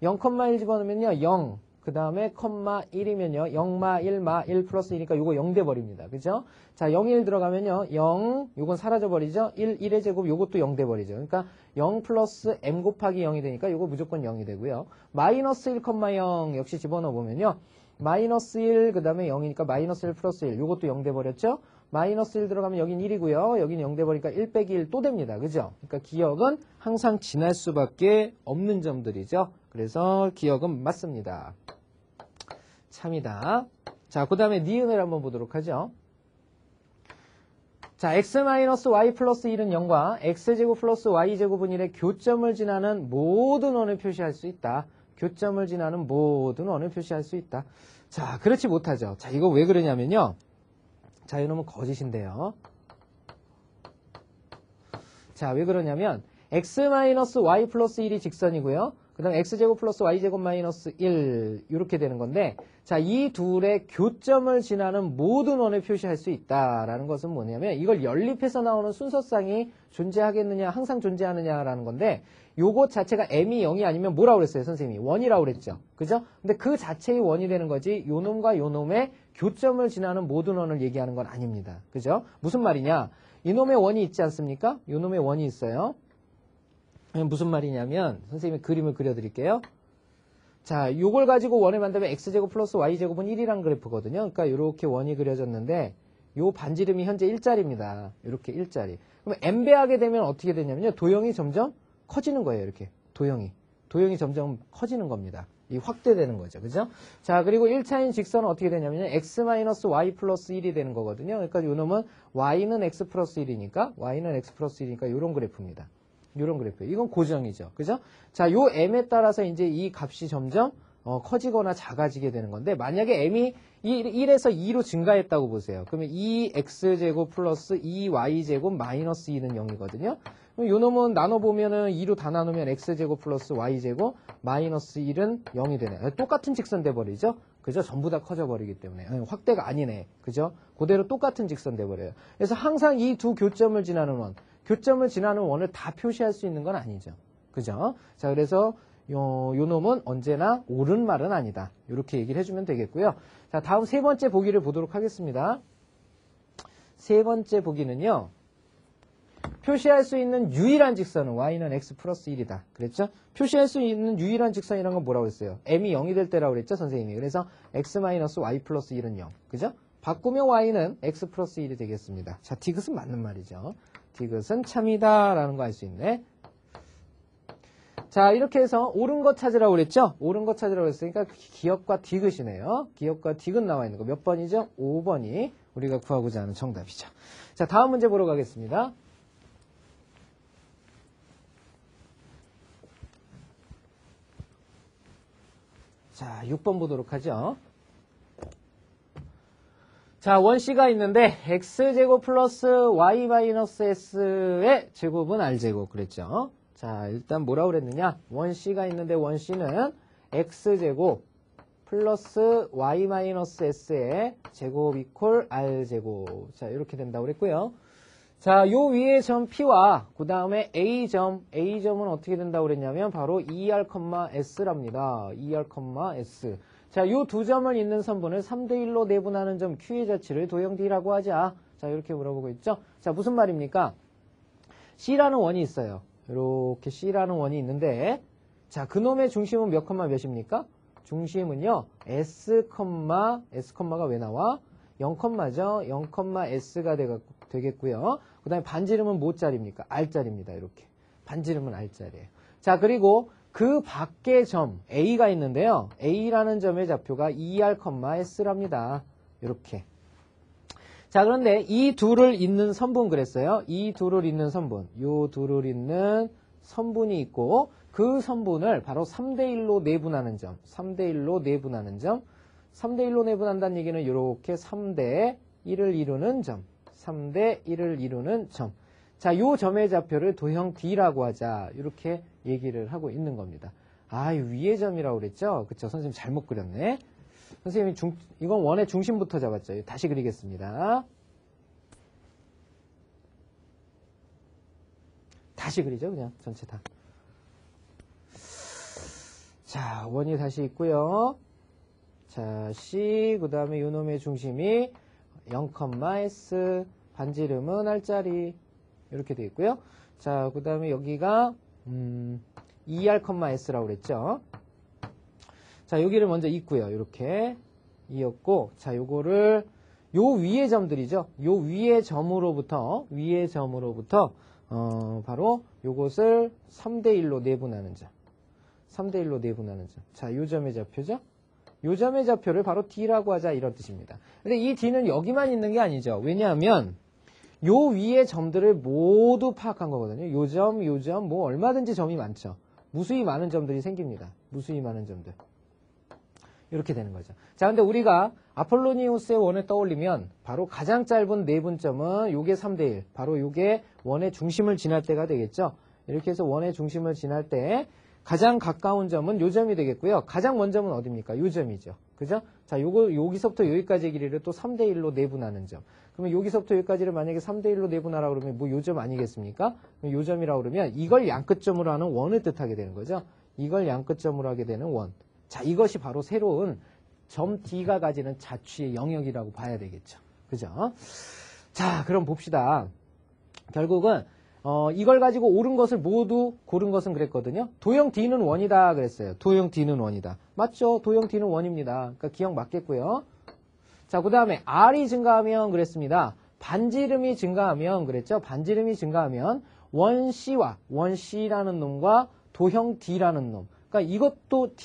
0,1 집어넣으면요, 0. 그 다음에 컴마 1이면요. 0마 1마 1 플러스 1이니까 요거 0 돼버립니다. 그죠? 자, 0, 1 들어가면요. 0, 요건 사라져버리죠. 1의 제곱 요것도 0 돼버리죠. 그러니까 0 플러스 m 곱하기 0이 되니까 요거 무조건 0이 되고요. 마이너스 1,0 역시 집어넣어보면요. 마이너스 1, 그 다음에 0이니까 마이너스 1 플러스 1. 요것도 0 돼버렸죠? 마이너스 1 들어가면 여긴 1이고요. 여긴 0 돼버리니까 1 빼기 1 또 됩니다. 그죠? 그러니까 기억은 항상 지날 수밖에 없는 점들이죠. 그래서 기억은 맞습니다. 참이다. 자, 그 다음에 니은을 한번 보도록 하죠. 자, x-y 플러스 1은 0과 x제곱 플러스 y제곱은 1의 교점을 지나는 모든 원을 표시할 수 있다. 교점을 지나는 모든 원을 표시할 수 있다. 자, 그렇지 못하죠. 자, 이거 왜 그러냐면요. 자, 이놈은 거짓인데요. 자, 왜 그러냐면 x-y 플러스 1이 직선이고요. 그 다음에 x제곱 플러스 y제곱 마이너스 1 이렇게 되는 건데, 자, 이 둘의 교점을 지나는 모든 원을 표시할 수 있다라는 것은 뭐냐면 이걸 연립해서 나오는 순서쌍이 존재하겠느냐, 항상 존재하느냐라는 건데, 요것 자체가 m이 0이 아니면 뭐라고 그랬어요, 선생님이? 원이라고 그랬죠. 그죠? 근데 그 자체의 원이 되는 거지, 요놈과 요놈의 교점을 지나는 모든 원을 얘기하는 건 아닙니다. 그죠? 무슨 말이냐? 이놈의 원이 있지 않습니까? 요놈의 원이 있어요. 무슨 말이냐면 선생님이 그림을 그려드릴게요. 자, 요걸 가지고 원을 만들면 x제곱 플러스 y제곱은 1이란 그래프거든요. 그러니까 이렇게 원이 그려졌는데 요 반지름이 현재 1짜리입니다. 이렇게 1짜리. 그럼 n배 하게 되면 어떻게 되냐면요. 도형이 점점 커지는 거예요. 이렇게 도형이 점점 커지는 겁니다. 이 확대되는 거죠. 그죠? 자, 그리고 1차인 직선은 어떻게 되냐면요. x-y 플러스 1이 되는 거거든요. 그러니까 요 놈은 y는 x 플러스 1이니까 요런 그래프입니다. 이런 그래프. 이건 고정이죠. 그죠? 자, 요 m에 따라서 이제 이 값이 점점 커지거나 작아지게 되는 건데, 만약에 m이 1에서 2로 증가했다고 보세요. 그러면 2x제곱 플러스 2y제곱 마이너스 2는 0이거든요. 그럼 요 놈은 나눠보면은 2로 다 나누면 x제곱 플러스 y제곱 마이너스 1은 0이 되네. 똑같은 직선 돼버리죠? 그죠? 전부 다 커져버리기 때문에. 확대가 아니네. 그죠? 그대로 똑같은 직선 돼버려요. 그래서 항상 이 두 교점을 지나는 원, 교점을 지나는 원을 다 표시할 수 있는 건 아니죠. 그죠? 자, 그래서 요 놈은 언제나 옳은 말은 아니다. 이렇게 얘기를 해주면 되겠고요. 자, 다음 세 번째 보기를 보도록 하겠습니다. 세 번째 보기는요. 표시할 수 있는 유일한 직선은 y는 x 플러스 1이다. 그랬죠? 표시할 수 있는 유일한 직선이란 건 뭐라고 했어요? m이 0이 될 때라고 그랬죠, 선생님이. 그래서 x 마이너스 y 플러스 1은 0. 그죠? 바꾸면 y는 x 플러스 1이 되겠습니다. 자, 디귿은 맞는 말이죠. 디귿은 참이다 라는 거 알 수 있네. 자, 이렇게 해서 옳은 거 찾으라고 그랬죠? 옳은 거 찾으라고 했으니까 기억과 디귿이네요. 기억과 디귿 나와 있는 거 몇 번이죠? 5번이 우리가 구하고자 하는 정답이죠. 자, 다음 문제 보러 가겠습니다. 자, 6번 보도록 하죠. 자, 원C가 있는데 x제곱 플러스 y 마이너스 s의 제곱은 r제곱 그랬죠. 자, 일단 뭐라고 그랬느냐. 원C가 있는데 원C는 x제곱 플러스 y 마이너스 s의 제곱 이퀄 r제곱. 자, 이렇게 된다고 그랬고요. 자, 요 위에 점 P와 그 다음에 A점은 어떻게 된다고 그랬냐면 바로 2R, S랍니다. 2R, S. 자, 요 두 점을 잇는 선분을 3대1로 내분하는 점 Q의 자치를 도형 D라고 하자. 자, 이렇게 물어보고 있죠. 자, 무슨 말입니까? C라는 원이 있어요. 이렇게 C라는 원이 있는데, 자, 그놈의 중심은 몇 컴마 몇입니까? 중심은요, S가 왜 나와? 0컴마죠. 0컴마 S가 되겠고요. 그 다음에 반지름은 뭐 짜리입니까? R짜리입니다. 이렇게. 반지름은 R짜리예요. 자, 그리고 그 밖에 점 A가 있는데요. A라는 점의 좌표가 2R, S랍니다. 이렇게. 자, 그런데 이 둘을 잇는 선분 그랬어요. 이 둘을 잇는 선분. 요 둘을 잇는 선분이 있고 그 선분을 바로 3대1로 내분하는 점. 3대1로 내분하는 점. 3대1로 내분한다는 얘기는 이렇게 3대 1을 이루는 점. 3대 1을 이루는 점. 자, 요 점의 좌표를 도형 D라고 하자. 이렇게 얘기를 하고 있는 겁니다. 아, 위의 점이라고 그랬죠? 그쵸? 선생님 잘못 그렸네. 선생님이 이건 원의 중심부터 잡았죠. 다시 그리겠습니다. 다시 그리죠, 그냥 전체 다. 자, 원이 다시 있고요. 자, C, 그 다음에 요놈의 중심이 0,S, 반지름은 R자리 이렇게 되어 있고요. 자, 그 다음에 여기가 2R,S라고 그랬죠. 자, 여기를 먼저 있고요. 이렇게 이었고, 자, 요거를 요 위의 점들이죠. 요 위의 점으로부터 바로 요것을 3대1로 내분하는 점. 3대1로 내분하는 점. 자, 요 점의 좌표죠. 요 점의 좌표를 바로 D라고 하자 이런 뜻입니다. 근데 이 D는 여기만 있는 게 아니죠. 왜냐하면 요 위의 점들을 모두 파악한 거거든요. 요 점, 뭐 얼마든지 점이 많죠. 무수히 많은 점들이 생깁니다. 무수히 많은 점들. 이렇게 되는 거죠. 자, 근데 우리가 아폴로니우스의 원을 떠올리면 바로 가장 짧은 내분점은 요게 3대1. 바로 요게 원의 중심을 지날 때가 되겠죠. 이렇게 해서 원의 중심을 지날 때 가장 가까운 점은 요 점이 되겠고요. 가장 먼 점은 어디입니까? 요 점이죠. 그죠? 자, 여기서부터 여기까지의 길이를 또 3대1로 내분하는 점. 그러면 여기서부터 여기까지를 만약에 3대1로 내분하라고 그러면 뭐 요 점 아니겠습니까? 요 점이라고 그러면 이걸 양끝점으로 하는 원을 뜻하게 되는 거죠. 이걸 양끝점으로 하게 되는 원. 자, 이것이 바로 새로운 점 D가 가지는 자취의 영역이라고 봐야 되겠죠. 그죠? 자, 그럼 봅시다. 결국은 이걸 가지고 옳은 것을 모두 고른 것은 그랬거든요. 도형 D는 원이다 그랬어요. 도형 D는 원이다. 맞죠? 도형 D는 원입니다. 그러니까 기억 맞겠고요. 자, 그 다음에 R이 증가하면 그랬습니다. 반지름이 증가하면 그랬죠. 반지름이 증가하면 원 C라는 놈과 도형 D라는 놈. 그러니까 이것도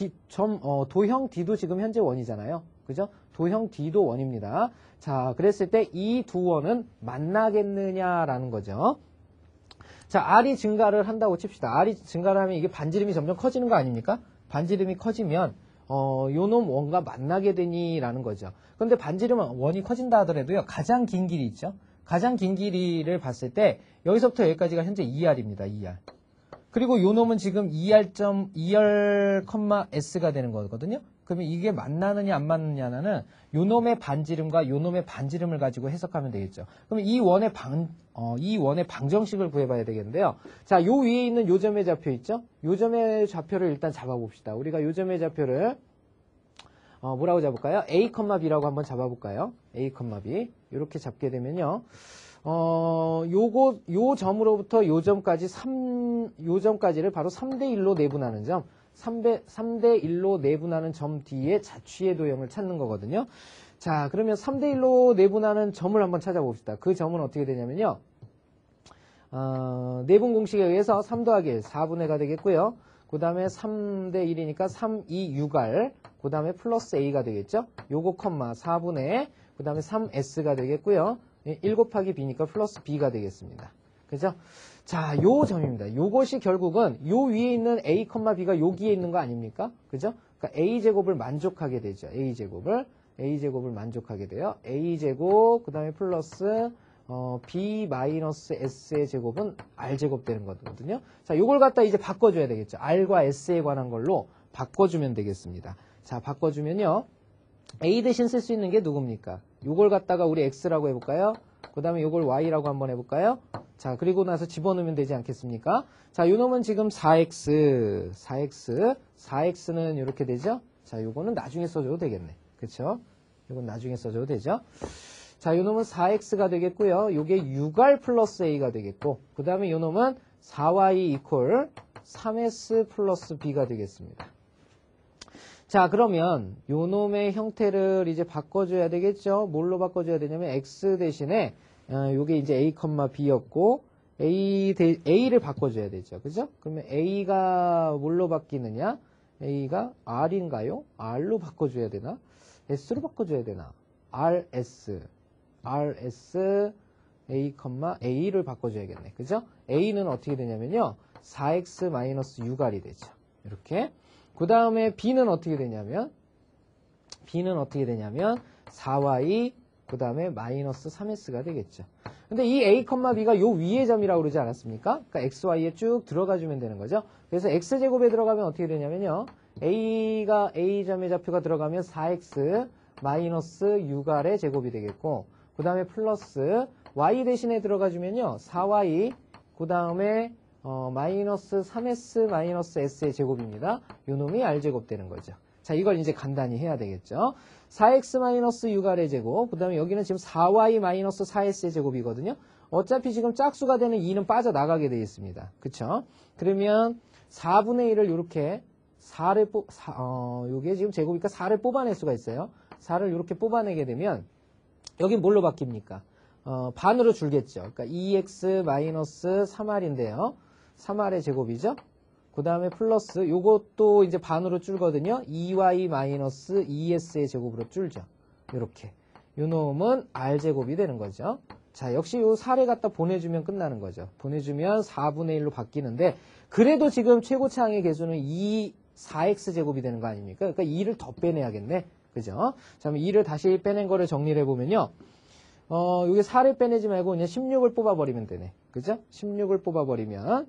도형 D도 지금 현재 원이잖아요. 그죠? 도형 D도 원입니다. 자, 그랬을 때 이 두 원은 만나겠느냐라는 거죠. 자, R이 증가를 한다고 칩시다. R이 증가를 하면 이게 반지름이 점점 커지는 거 아닙니까? 반지름이 커지면 요놈 원과 만나게 되니라는 거죠. 그런데 반지름은 원이 커진다 하더라도요. 가장 긴 길이 있죠. 가장 긴 길이를 봤을 때 여기서부터 여기까지가 현재 2R입니다. 2R. 그리고 요 놈은 지금 2R,S가 되는 거거든요. 그러면 이게 만나느냐 안 만나느냐는 요 놈의 반지름과 요 놈의 반지름을 가지고 해석하면 되겠죠. 그러면 이 원의 방정식을 구해봐야 되겠는데요. 자, 요 위에 있는 요 점의 좌표 있죠? 요 점의 좌표를 일단 잡아봅시다. 우리가 요 점의 좌표를 뭐라고 잡을까요? A, B라고 한번 잡아볼까요? A, B. 이렇게 잡게 되면요. 요 점으로부터 요 점까지를 바로 3대1로 내분하는 점, 3대1로 내분하는 점 뒤에 자취의 도형을 찾는 거거든요. 자, 그러면 3대1로 내분하는 점을 한번 찾아봅시다. 그 점은 어떻게 되냐면요. 내분 공식에 의해서 3 더하기 1, 4분의 1가 되겠고요. 그 다음에 3대1이니까 3, 2, 6R, 그 다음에 플러스 A가 되겠죠. 요거 컴마 4분의, 그 다음에 3S가 되겠고요. 1 곱하기 B니까 플러스 B가 되겠습니다. 그죠? 자, 요 점입니다. 요것이 결국은 요 위에 있는 A, B가 여기에 있는 거 아닙니까? 그죠? 그러니까 A제곱을 만족하게 되죠. A제곱을 만족하게 돼요. A제곱, 그 다음에 플러스 B 마이너스 S의 제곱은 R제곱 되는 거거든요. 자, 요걸 갖다 이제 바꿔줘야 되겠죠. R과 S에 관한 걸로 바꿔주면 되겠습니다. 자, 바꿔주면요. A 대신 쓸 수 있는 게 누굽니까? 요걸 갖다가 우리 X라고 해볼까요? 그 다음에 요걸 Y라고 한번 해볼까요? 자, 그리고 나서 집어넣으면 되지 않겠습니까? 자, 요 놈은 지금 4X는 이렇게 되죠? 자, 요거는 나중에 써줘도 되겠네. 그쵸? 요건 나중에 써줘도 되죠? 자, 요 놈은 4X가 되겠고요. 요게 6R 플러스 A가 되겠고, 그 다음에 요 놈은 4Y 이퀄 3S 플러스 B가 되겠습니다. 자, 그러면 요 놈의 형태를 이제 바꿔줘야 되겠죠? 뭘로 바꿔줘야 되냐면 X 대신에 요게 이제 A, B였고 A를 바꿔줘야 되죠. 그죠? 그러면 A가 뭘로 바뀌느냐? A가 R인가요? R로 바꿔줘야 되나? S로 바꿔줘야 되나? RS A, A를 바꿔줘야겠네. 그죠? A는 어떻게 되냐면요. 4X-6R이 되죠. 이렇게. 그 다음에 B는 어떻게 되냐면 4Y 그 다음에 마이너스 3s가 되겠죠. 근데 이 a, b가 요 위의 점이라고 그러지 않았습니까? 그러니까 xy에 쭉 들어가주면 되는 거죠. 그래서 x제곱에 들어가면 어떻게 되냐면요. a가 a점의 좌표가 들어가면 4x 마이너스 6r의 제곱이 되겠고, 그 다음에 플러스 y 대신에 들어가주면요. 4y 그 다음에 마이너스 3s 마이너스 s의 제곱입니다. 요 놈이 r제곱 되는 거죠. 자, 이걸 이제 간단히 해야 되겠죠. 4x 마이너스 6r의 제곱, 그 다음에 여기는 지금 4y 마이너스 4s의 제곱이거든요. 어차피 지금 짝수가 되는 2는 빠져나가게 되어 있습니다. 그쵸? 그러면 4분의 1을 이렇게 4를 요게 지금 제곱이니까 4를 뽑아낼 수가 있어요. 4를 이렇게 뽑아내게 되면 여긴 뭘로 바뀝니까? 반으로 줄겠죠. 그러니까 2x 마이너스 3r인데요. 3r의 제곱이죠. 그 다음에 플러스 요것도 이제 반으로 줄거든요. 2y 마이너스 2s의 제곱으로 줄죠. 이렇게. 요 놈은 r제곱이 되는 거죠. 자, 역시 요 4를 갖다 보내주면 끝나는 거죠. 보내주면 4분의 1로 바뀌는데, 그래도 지금 최고차항의 개수는 4x제곱이 되는 거 아닙니까? 그러니까 2를 더 빼내야겠네. 그죠? 자, 그럼 2를 다시 빼낸 거를 정리를 해보면요. 여기 4를 빼내지 말고 그냥 16을 뽑아버리면 되네. 그죠? 16을 뽑아버리면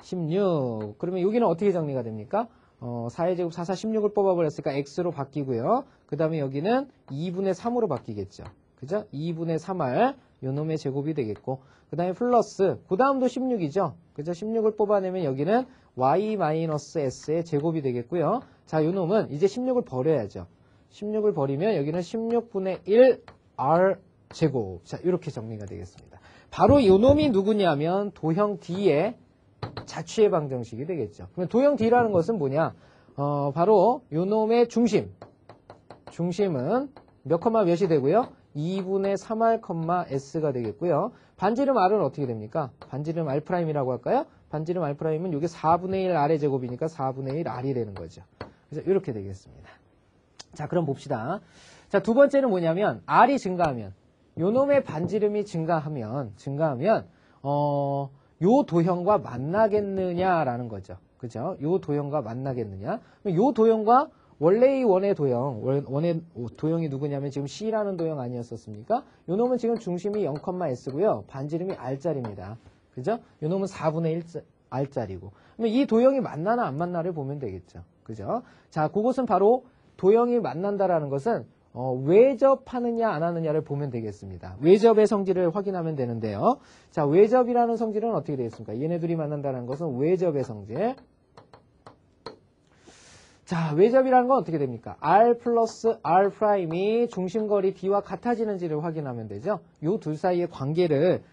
16. 그러면 여기는 어떻게 정리가 됩니까? 4의 제곱 4, 16을 뽑아버렸으니까 x로 바뀌고요. 그 다음에 여기는 2분의 3으로 바뀌겠죠. 그죠? 2분의 3r 요 놈의 제곱이 되겠고, 그 다음에 플러스 그 다음도 16이죠. 그죠? 16을 뽑아내면 여기는 y-s의 제곱이 되겠고요. 자, 요 놈은 이제 16을 버려야죠. 16을 버리면 여기는 16분의 1 r 제곱. 자, 이렇게 정리가 되겠습니다. 바로 요 놈이 누구냐면 도형 D의 자취의 방정식이 되겠죠. 그러면 도형 D라는 것은 뭐냐? 바로 요 놈의 중심은 몇 컴마 몇이 되고요? 2분의 3r, s가 되겠고요. 반지름 r은 어떻게 됩니까? 반지름 r'이라고 할까요? 반지름 r'은 이게 4분의 1 r의 제곱이니까 4분의 1 r이 되는 거죠. 그래서 이렇게 되겠습니다. 자, 그럼 봅시다. 자, 두 번째는 뭐냐면 r이 증가하면, 요 놈의 반지름이 증가하면 요 도형과 만나겠느냐라는 거죠. 그죠? 요 도형과 만나겠느냐? 요 도형과 원래 이 원의 도형이 누구냐면 지금 C라는 도형 아니었었습니까? 요 놈은 지금 중심이 0,s고요. 반지름이 r짜리입니다. 그죠? 요 놈은 4분의 1 r짜리고. 그러면 이 도형이 만나나 안 만나를 보면 되겠죠. 그죠? 자, 그것은 바로 도형이 만난다라는 것은 외접하느냐 안 하느냐를 보면 되겠습니다. 외접의 성질을 확인하면 되는데요. 자, 외접이라는 성질은 어떻게 되겠습니까? 얘네들이 만난다는 것은 외접의 성질. 자, 외접이라는 건 어떻게 됩니까? r 플러스 r'이 중심거리 d와 같아지는지를 확인하면 되죠. 요 둘 사이의 관계를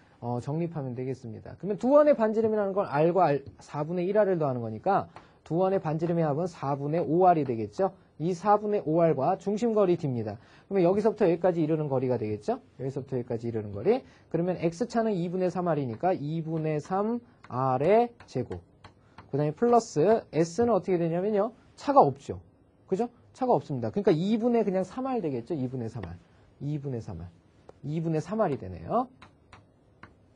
정립하면 되겠습니다. 그러면 두 원의 반지름이라는 건 r과 4분의 1r을 더하는 거니까 두 원의 반지름의 합은 4분의 5r이 되겠죠. 이 4분의 5r과 중심거리 d입니다. 그러면 여기서부터 여기까지 이르는 거리가 되겠죠. 여기서부터 여기까지 이르는 거리. 그러면 x차는 2분의 3r이니까 2분의 3r의 제곱. 그 다음에 플러스 s는 어떻게 되냐면요. 차가 없죠. 그죠? 차가 없습니다. 그러니까 2분의 그냥 3r 되겠죠. 2분의 3r. 2분의 3r. 2분의 3r이 되네요.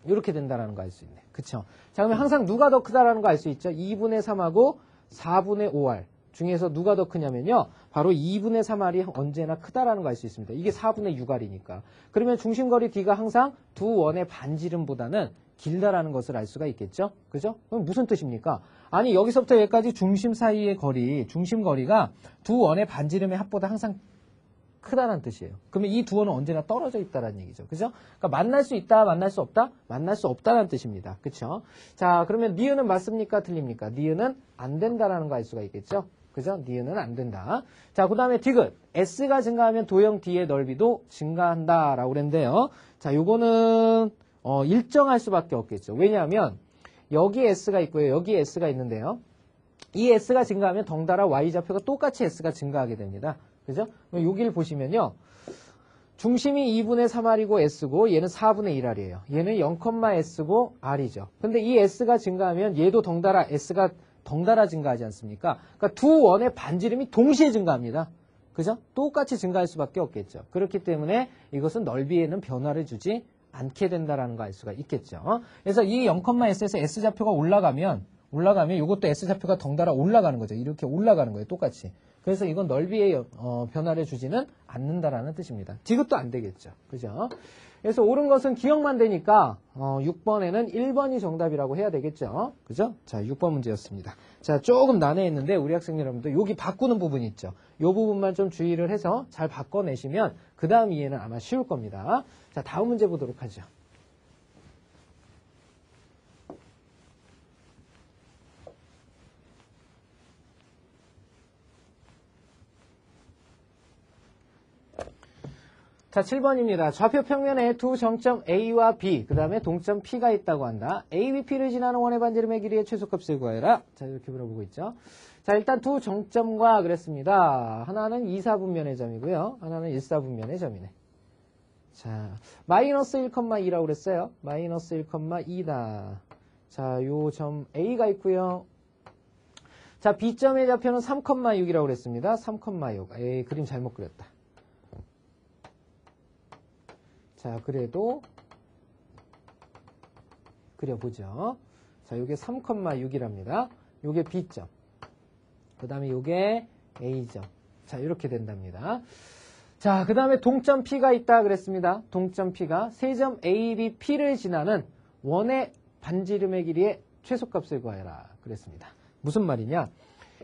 이렇게 된다라는 거 알 수 있네. 그쵸? 자, 그러면 항상 누가 더 크다라는 거 알 수 있죠? 2분의 3하고 4분의 5r 중에서 누가 더 크냐면요. 바로 2분의 3r이 언제나 크다라는 거 알 수 있습니다. 이게 4분의 6r이니까. 그러면 중심거리 D가 항상 두 원의 반지름보다는 길다라는 것을 알 수가 있겠죠? 그죠? 그럼 무슨 뜻입니까? 아니, 여기서부터 여기까지 중심 사이의 거리, 중심거리가 두 원의 반지름의 합보다 항상 크다는 뜻이에요. 그러면 이 두 원은 언제나 떨어져 있다는 얘기죠. 그죠? 그러니까 만날 수 있다, 만날 수 없다? 만날 수 없다는 뜻입니다. 그쵸? 자, 그러면 니은은 맞습니까? 틀립니까? 니은은 안 된다라는 거 알 수가 있겠죠? 그죠? 니은은 안 된다. 자, 그 다음에 디귿. S가 증가하면 도형 D의 넓이도 증가한다라고 그랬는데요. 자, 요거는 일정할 수밖에 없겠죠. 왜냐하면 여기 S가 있고요. 여기 S가 있는데요. 이 S가 증가하면 덩달아 Y좌표가 똑같이 S가 증가하게 됩니다. 그죠? 여기를 보시면요. 중심이 2분의 3r이고 S고 얘는 4분의 1r이에요. 얘는 0,S고 R이죠. 근데 이 S가 증가하면 얘도 덩달아 S가 덩달아 증가하지 않습니까? 그러니까 두 원의 반지름이 동시에 증가합니다. 그죠? 똑같이 증가할 수밖에 없겠죠. 그렇기 때문에 이것은 넓이에는 변화를 주지 않게 된다라는 거 알 수가 있겠죠. 그래서 이 0,S에서 S좌표가 올라가면 이것도 S좌표가 덩달아 올라가는 거죠. 이렇게 올라가는 거예요. 똑같이. 그래서 이건 넓이의 변화를 주지는 않는다라는 뜻입니다. 디귿도 안 되겠죠. 그죠? 그래서 옳은 것은 기억만 되니까 6번에는 1번이 정답이라고 해야 되겠죠. 그죠? 자, 6번 문제였습니다. 자, 조금 난해했는데 우리 학생 여러분들 여기 바꾸는 부분 있죠. 이 부분만 좀 주의를 해서 잘 바꿔내시면 그 다음 이해는 아마 쉬울 겁니다. 자, 다음 문제 보도록 하죠. 자, 7번입니다. 좌표 평면에 두 정점 A와 B, 그 다음에 동점 P가 있다고 한다. A, B, P를 지나는 원의 반지름의 길이의 최소값을 구하여라. 자, 이렇게 물어보고 있죠. 자, 일단 두 정점과 그랬습니다. 하나는 2, 4분면의 점이고요. 하나는 1, 4분면의 점이네. 자, 마이너스 1,2라고 그랬어요. 마이너스 1,2다. 자, 요 점 A가 있고요. 자, B점의 좌표는 3,6이라고 그랬습니다. 3,6. 에이, 그림 잘못 그렸다. 자, 그래도 그려보죠. 자, 요게 3,6이랍니다. 요게 B점. 그 다음에 요게 A점. 자, 이렇게 된답니다. 자, 그 다음에 동점 P가 있다 그랬습니다. 동점 P가 세 점 A, B, P를 지나는 원의 반지름의 길이의 최소값을 구하여라 그랬습니다. 무슨 말이냐?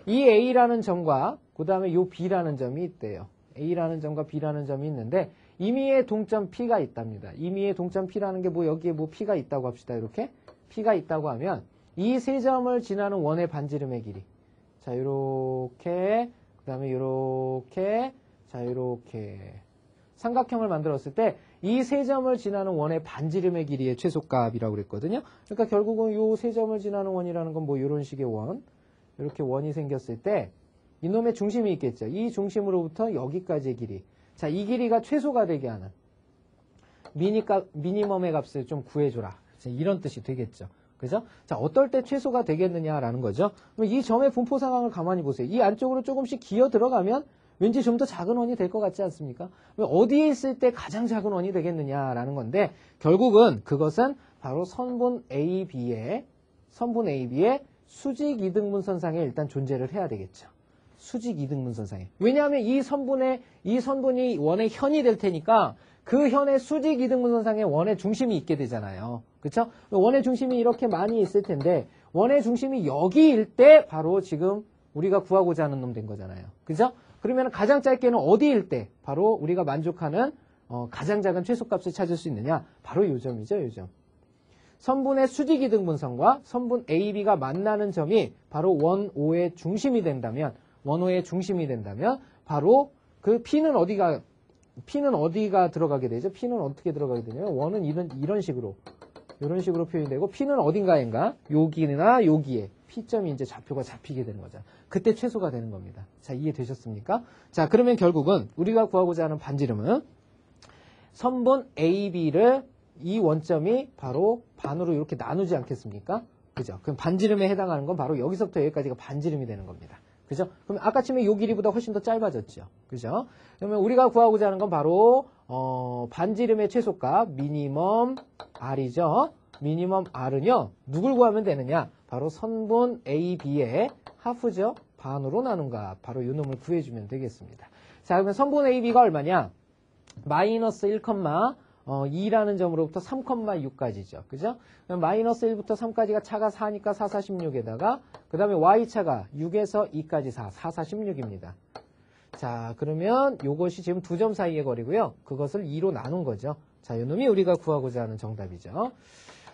이 A라는 점과 그 다음에 요 B라는 점이 있대요. A라는 점과 B라는 점이 있는데 임의의 동점 P가 있답니다. 임의의 동점 P라는 게 뭐 여기에 뭐 P가 있다고 합시다. 이렇게 P가 있다고 하면 이 세 점을 지나는 원의 반지름의 길이. 자, 요렇게 그 다음에 요렇게 자, 요렇게 삼각형을 만들었을 때 이 세 점을 지나는 원의 반지름의 길이의 최소값이라고 그랬거든요. 그러니까 결국은 요 세 점을 지나는 원이라는 건 뭐 요런 식의 원. 이렇게 원이 생겼을 때 이놈의 중심이 있겠죠. 이 중심으로부터 여기까지의 길이. 자, 이 길이가 최소가 되게 하는 미니멈의 값을 좀 구해줘라. 이런 뜻이 되겠죠. 그죠? 자, 어떨 때 최소가 되겠느냐라는 거죠. 그럼 이 점의 분포 상황을 가만히 보세요. 이 안쪽으로 조금씩 기어 들어가면 왠지 좀 더 작은 원이 될 것 같지 않습니까? 어디에 있을 때 가장 작은 원이 되겠느냐라는 건데 결국은 그것은 바로 선분 AB의 수직 이등분선상에 일단 존재를 해야 되겠죠. 수직 이등분선상에. 왜냐하면 이 선분이 원의 현이 될 테니까 그 현의 수직 이등분선상에 원의 중심이 있게 되잖아요. 그렇죠? 원의 중심이 이렇게 많이 있을 텐데 원의 중심이 여기일 때 바로 지금 우리가 구하고자 하는 놈 된 거잖아요. 그죠? 그러면 가장 짧게는 어디일 때 바로 우리가 만족하는 가장 작은 최소값을 찾을 수 있느냐? 바로 요 점이죠. 요 점. 선분의 수직 이등분선과 선분 AB가 만나는 점이 바로 원O의 중심이 된다면 바로 그 P는 어디가 들어가게 되죠? P는 어떻게 들어가게 되냐면 원은 이런 식으로 표현되고 P는 어딘가인가? 여기나 여기에 P점이 이제 좌표가 잡히게 되는 거죠. 그때 최소가 되는 겁니다. 자, 이해되셨습니까? 자, 그러면 결국은 우리가 구하고자 하는 반지름은 선분 AB를 이 원점이 바로 반으로 이렇게 나누지 않겠습니까? 그죠? 그럼 반지름에 해당하는 건 바로 여기서부터 여기까지가 반지름이 되는 겁니다. 그죠? 그럼 아까 치면 요 길이보다 훨씬 더 짧아졌죠. 그죠? 그러면 우리가 구하고자 하는 건 바로 반지름의 최소값 미니멈 R이죠. 미니멈 R은요. 누굴 구하면 되느냐? 바로 선분 AB의 하프죠. 반으로 나눈 값. 바로 요 놈을 구해주면 되겠습니다. 자, 그러면 선분 AB가 얼마냐? 마이너스 1,2라는 점으로부터 3,6까지죠. 그죠? 그럼 마이너스 1부터 3까지가 차가 4니까 4, 4, 16에다가 그 다음에 Y차가 6에서 2까지 4, 4, 4, 16입니다. 자, 그러면 요것이 지금 두 점 사이의 거리고요. 그것을 2로 나눈 거죠. 자, 요 놈이 우리가 구하고자 하는 정답이죠.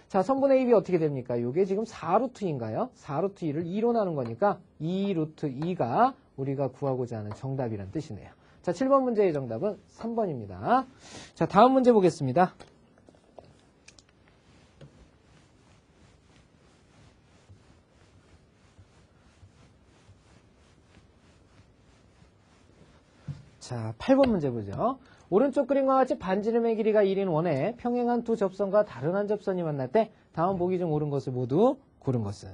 자, 선분 AB 어떻게 됩니까? 요게 지금 4루트인가요? 4루트 2를 2로 나눈 거니까 2루트 2가 우리가 구하고자 하는 정답이란 뜻이네요. 자, 7번 문제의 정답은 3번입니다. 자, 다음 문제 보겠습니다. 자, 8번 문제 보죠. 오른쪽 그림과 같이 반지름의 길이가 1인 원에 평행한 두 접선과 다른 한 접선이 만날 때 다음 보기 중 옳은 것을 모두 고른 것은.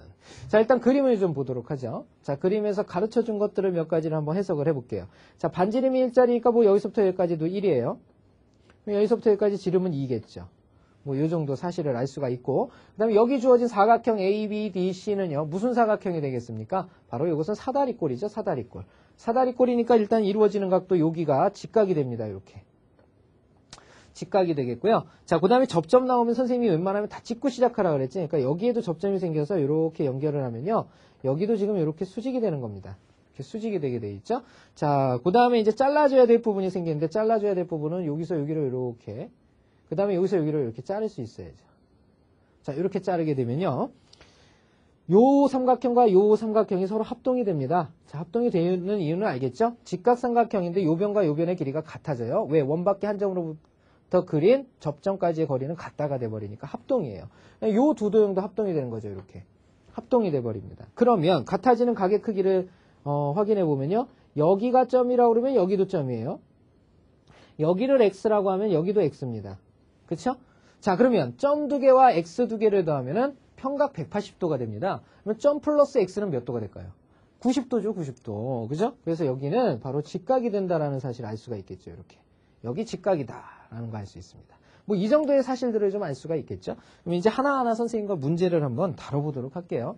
자, 일단 그림을 좀 보도록 하죠. 자, 그림에서 가르쳐 준 것들을 몇 가지를 한번 해석을 해볼게요. 자, 반지름이 1짜리니까 뭐 여기서부터 여기까지도 1이에요. 여기서부터 여기까지 지름은 2겠죠. 뭐 요 정도 사실을 알 수가 있고, 그 다음에 여기 주어진 사각형 ABDC는요 무슨 사각형이 되겠습니까? 바로 이것은 사다리꼴이죠. 사다리꼴. 사다리꼴이니까 일단 이루어지는 각도 여기가 직각이 됩니다. 이렇게. 직각이 되겠고요. 자, 그 다음에 접점 나오면 선생님이 웬만하면 다 찍고 시작하라 그랬지. 그러니까 여기에도 접점이 생겨서 이렇게 연결을 하면요. 여기도 지금 이렇게 수직이 되는 겁니다. 이렇게 수직이 되게 돼 있죠. 자, 그 다음에 이제 잘라줘야 될 부분이 생기는데 잘라줘야 될 부분은 여기서 여기로 이렇게, 그 다음에 여기서 여기로 이렇게 자를 수 있어야죠. 자, 이렇게 자르게 되면요. 요 삼각형과 요 삼각형이 서로 합동이 됩니다. 자, 합동이 되는 이유는 알겠죠? 직각삼각형인데 요 변과 요 변의 길이가 같아져요. 왜? 원밖에 한 점으로부터 그린 접점까지의 거리는 같다가 돼버리니까 합동이에요. 요 두 도형도 합동이 되는 거죠. 이렇게. 합동이 돼버립니다. 그러면 같아지는 각의 크기를 확인해 보면요. 여기가 점이라고 그러면 여기도 점이에요. 여기를 x라고 하면 여기도 x입니다. 그쵸? 자, 그러면 점 두 개와 x 두 개를 더하면은 평각 180도가 됩니다. 그러면 점 플러스 x는 몇 도가 될까요? 90도죠, 90도. 그죠? 그래서 여기는 바로 직각이 된다라는 사실을 알 수가 있겠죠, 이렇게. 여기 직각이다라는 거 알 수 있습니다. 뭐 이 정도의 사실들을 좀 알 수가 있겠죠. 그럼 이제 하나하나 선생님과 문제를 한번 다뤄보도록 할게요.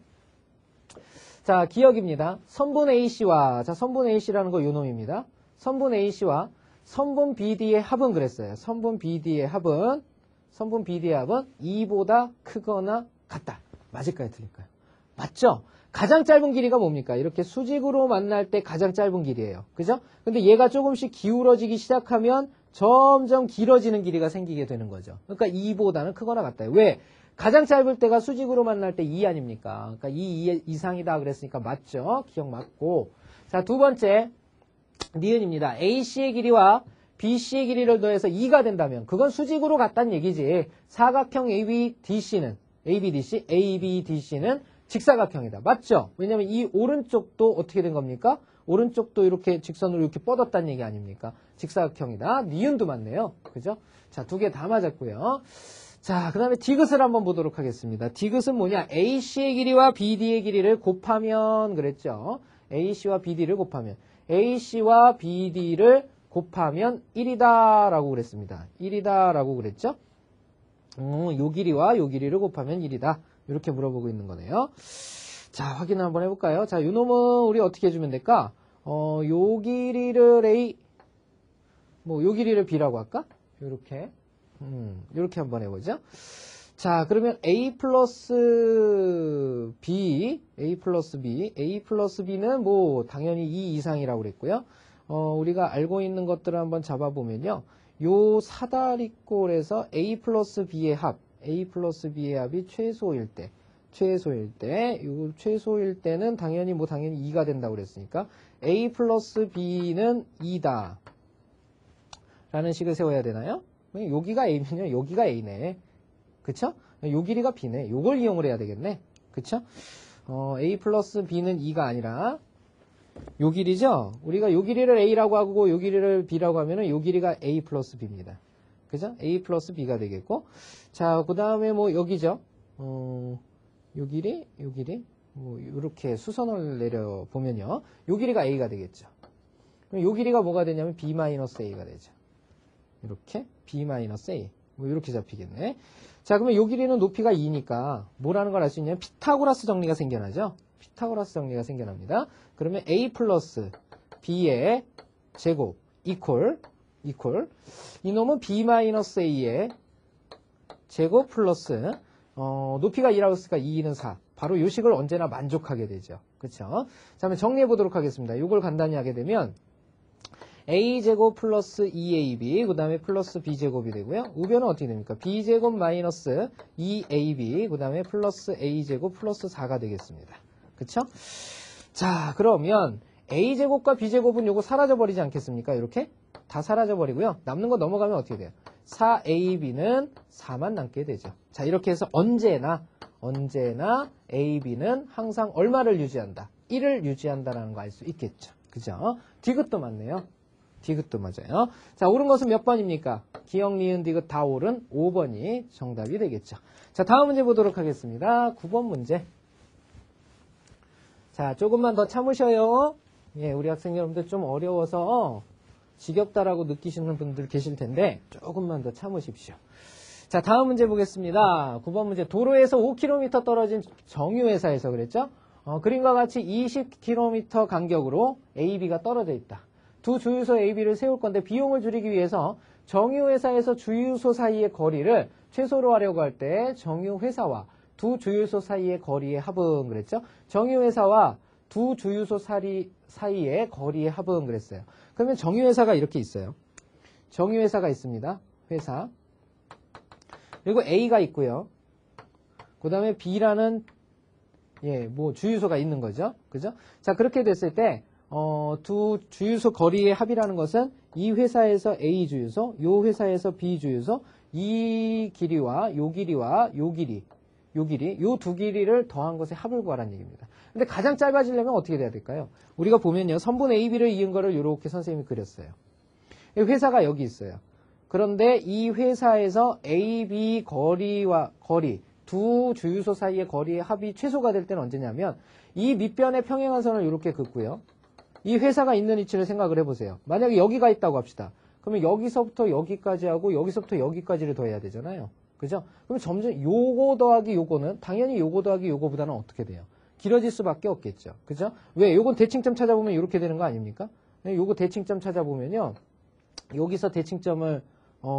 자, 기억입니다. 선분 AC와, 자, 선분 AC라는 거 요 놈입니다. 선분 AC와 선분 BD의 합은 그랬어요. 선분 BD의 합은 2보다 크거나 같다. 맞을까요? 틀릴까요? 맞죠? 가장 짧은 길이가 뭡니까? 이렇게 수직으로 만날 때 가장 짧은 길이에요. 그죠? 근데 얘가 조금씩 기울어지기 시작하면 점점 길어지는 길이가 생기게 되는 거죠. 그러니까 2보다는 크거나 같다. 왜? 가장 짧을 때가 수직으로 만날 때 2 아닙니까? 그러니까 2 이상이다 그랬으니까 맞죠? 기억 맞고. 자, 두 번째 니은입니다. AC의 길이와 BC의 길이를 더해서 2가 된다면 그건 수직으로 같다는 얘기지. 사각형 ABDC는 직사각형이다. 맞죠? 왜냐면 이 오른쪽도 어떻게 된 겁니까? 오른쪽도 이렇게 직선으로 이렇게 뻗었다는 얘기 아닙니까? 직사각형이다. 니은도 맞네요. 그죠? 자, 두 개 다 맞았고요. 자, 그 다음에 디귿을 한번 보도록 하겠습니다. 디귿은 뭐냐? AC의 길이와 BD의 길이를 곱하면 그랬죠? AC와 BD를 곱하면 AC와 BD를 곱하면 1이다 라고 그랬습니다. 1이다 라고 그랬죠? 요 길이와 요 길이를 곱하면 1이다. 이렇게 물어보고 있는 거네요. 자, 확인을 한번 해볼까요? 자, 요 놈은 우리 어떻게 해주면 될까? 요 길이를 A, 요 길이를 B라고 할까? 요렇게. 요렇게 한번 해보죠. 자, 그러면 A 플러스 B는 뭐, 당연히 2 이상이라고 그랬고요. 우리가 알고 있는 것들을 한번 잡아보면요. 요 사다리꼴에서 A 플러스 B의 합이 최소일 때, 요 최소일 때는 당연히 2가 된다고 그랬으니까 A 플러스 B는 2다. 라는 식을 세워야 되나요? 여기가 A면요. 여기가 A네. 그쵸? 요 길이가 B네. 요걸 이용을 해야 되겠네. 그쵸? A 플러스 B는 2가 아니라 요 길이죠? 우리가 요 길이를 A라고 하고 요 길이를 B라고 하면은 요 길이가 A 플러스 B입니다. 그죠? A 플러스 B가 되겠고. 자, 그 다음에 여기죠? 요 길이, 요렇게 수선을 내려보면요. 요 길이가 A가 되겠죠. 그럼 요 길이가 뭐가 되냐면 B-A가 되죠. 이렇게 B-A. 이렇게 잡히겠네. 자, 그러면 요 길이는 높이가 2니까 뭐라는 걸 알 수 있냐면 피타고라스 정리가 생겨나죠? 피타고라스 정리가 생겨납니다. 그러면 A 플러스 B의 제곱 이퀄 이놈은 B-A의 제곱 플러스 높이가 2라고 했으니까 2는 4. 바로 요 식을 언제나 만족하게 되죠. 그쵸? 자, 그러면 정리해 보도록 하겠습니다. 요걸 간단히 하게 되면 A제곱 플러스 2AB 그 다음에 플러스 B제곱이 되고요. 우변은 어떻게 됩니까? B제곱 마이너스 2AB 그 다음에 플러스 A제곱 플러스 4가 되겠습니다. 그쵸? 자, 그러면 A제곱과 B제곱은 요거 사라져버리지 않겠습니까? 이렇게 다 사라져버리고요. 남는 거 넘어가면 어떻게 돼요? 4AB는 4만 남게 되죠. 자, 이렇게 해서 언제나 AB는 항상 얼마를 유지한다? 1을 유지한다라는 거 알 수 있겠죠. 그죠? 디귿도 맞네요. 디귿도 맞아요. 자, 옳은 것은 몇 번입니까? 기역, 니은, 디귿 다 옳은 5번이 정답이 되겠죠. 자, 다음 문제 보도록 하겠습니다. 9번 문제. 자, 조금만 더 참으셔요. 예, 우리 학생 여러분들 좀 어려워서 지겹다라고 느끼시는 분들 계실 텐데 조금만 더 참으십시오. 자, 다음 문제 보겠습니다. 9번 문제. 도로에서 5km 떨어진 정유회사에서 그랬죠? 그림과 같이 20km 간격으로 A, B가 떨어져 있다. 두 주유소 A, B를 세울 건데 비용을 줄이기 위해서 정유회사에서 주유소 사이의 거리를 최소로 하려고 할 때 정유회사와 두 주유소 사이의 거리의 합은 그랬죠? 정유회사와 두 주유소 사이의 거리의 합은 그랬어요. 그러면 정유회사가 이렇게 있어요. 정유회사가 있습니다. 회사. 그리고 A가 있고요. 그 다음에 B라는 주유소가 있는 거죠. 그죠? 자, 그렇게 됐을 때 두 주유소 거리의 합이라는 것은 이 회사에서 A 주유소, 요 회사에서 B 주유소, 이 길이와 요 길이와 요 길이, 요 두 길이를 더한 것의 합을 구하라는 얘기입니다. 근데 가장 짧아지려면 어떻게 돼야 될까요? 우리가 보면요. 선분 A, B를 이은 거를 이렇게 선생님이 그렸어요. 회사가 여기 있어요. 그런데 이 회사에서 A, B 거리, 두 주유소 사이의 거리의 합이 최소가 될 때는 언제냐면 이 밑변의 평행한 선을 이렇게 긋고요. 이 회사가 있는 위치를 생각을 해보세요. 만약에 여기가 있다고 합시다. 그러면 여기서부터 여기까지 하고 여기서부터 여기까지를 더해야 되잖아요. 그죠? 그럼 점점 요거 더하기 요거는 당연히 요거 더하기 요거보다는 어떻게 돼요? 길어질 수밖에 없겠죠. 그죠? 왜? 요건 대칭점 찾아보면 이렇게 되는 거 아닙니까? 요거 대칭점 찾아보면요. 여기서 대칭점을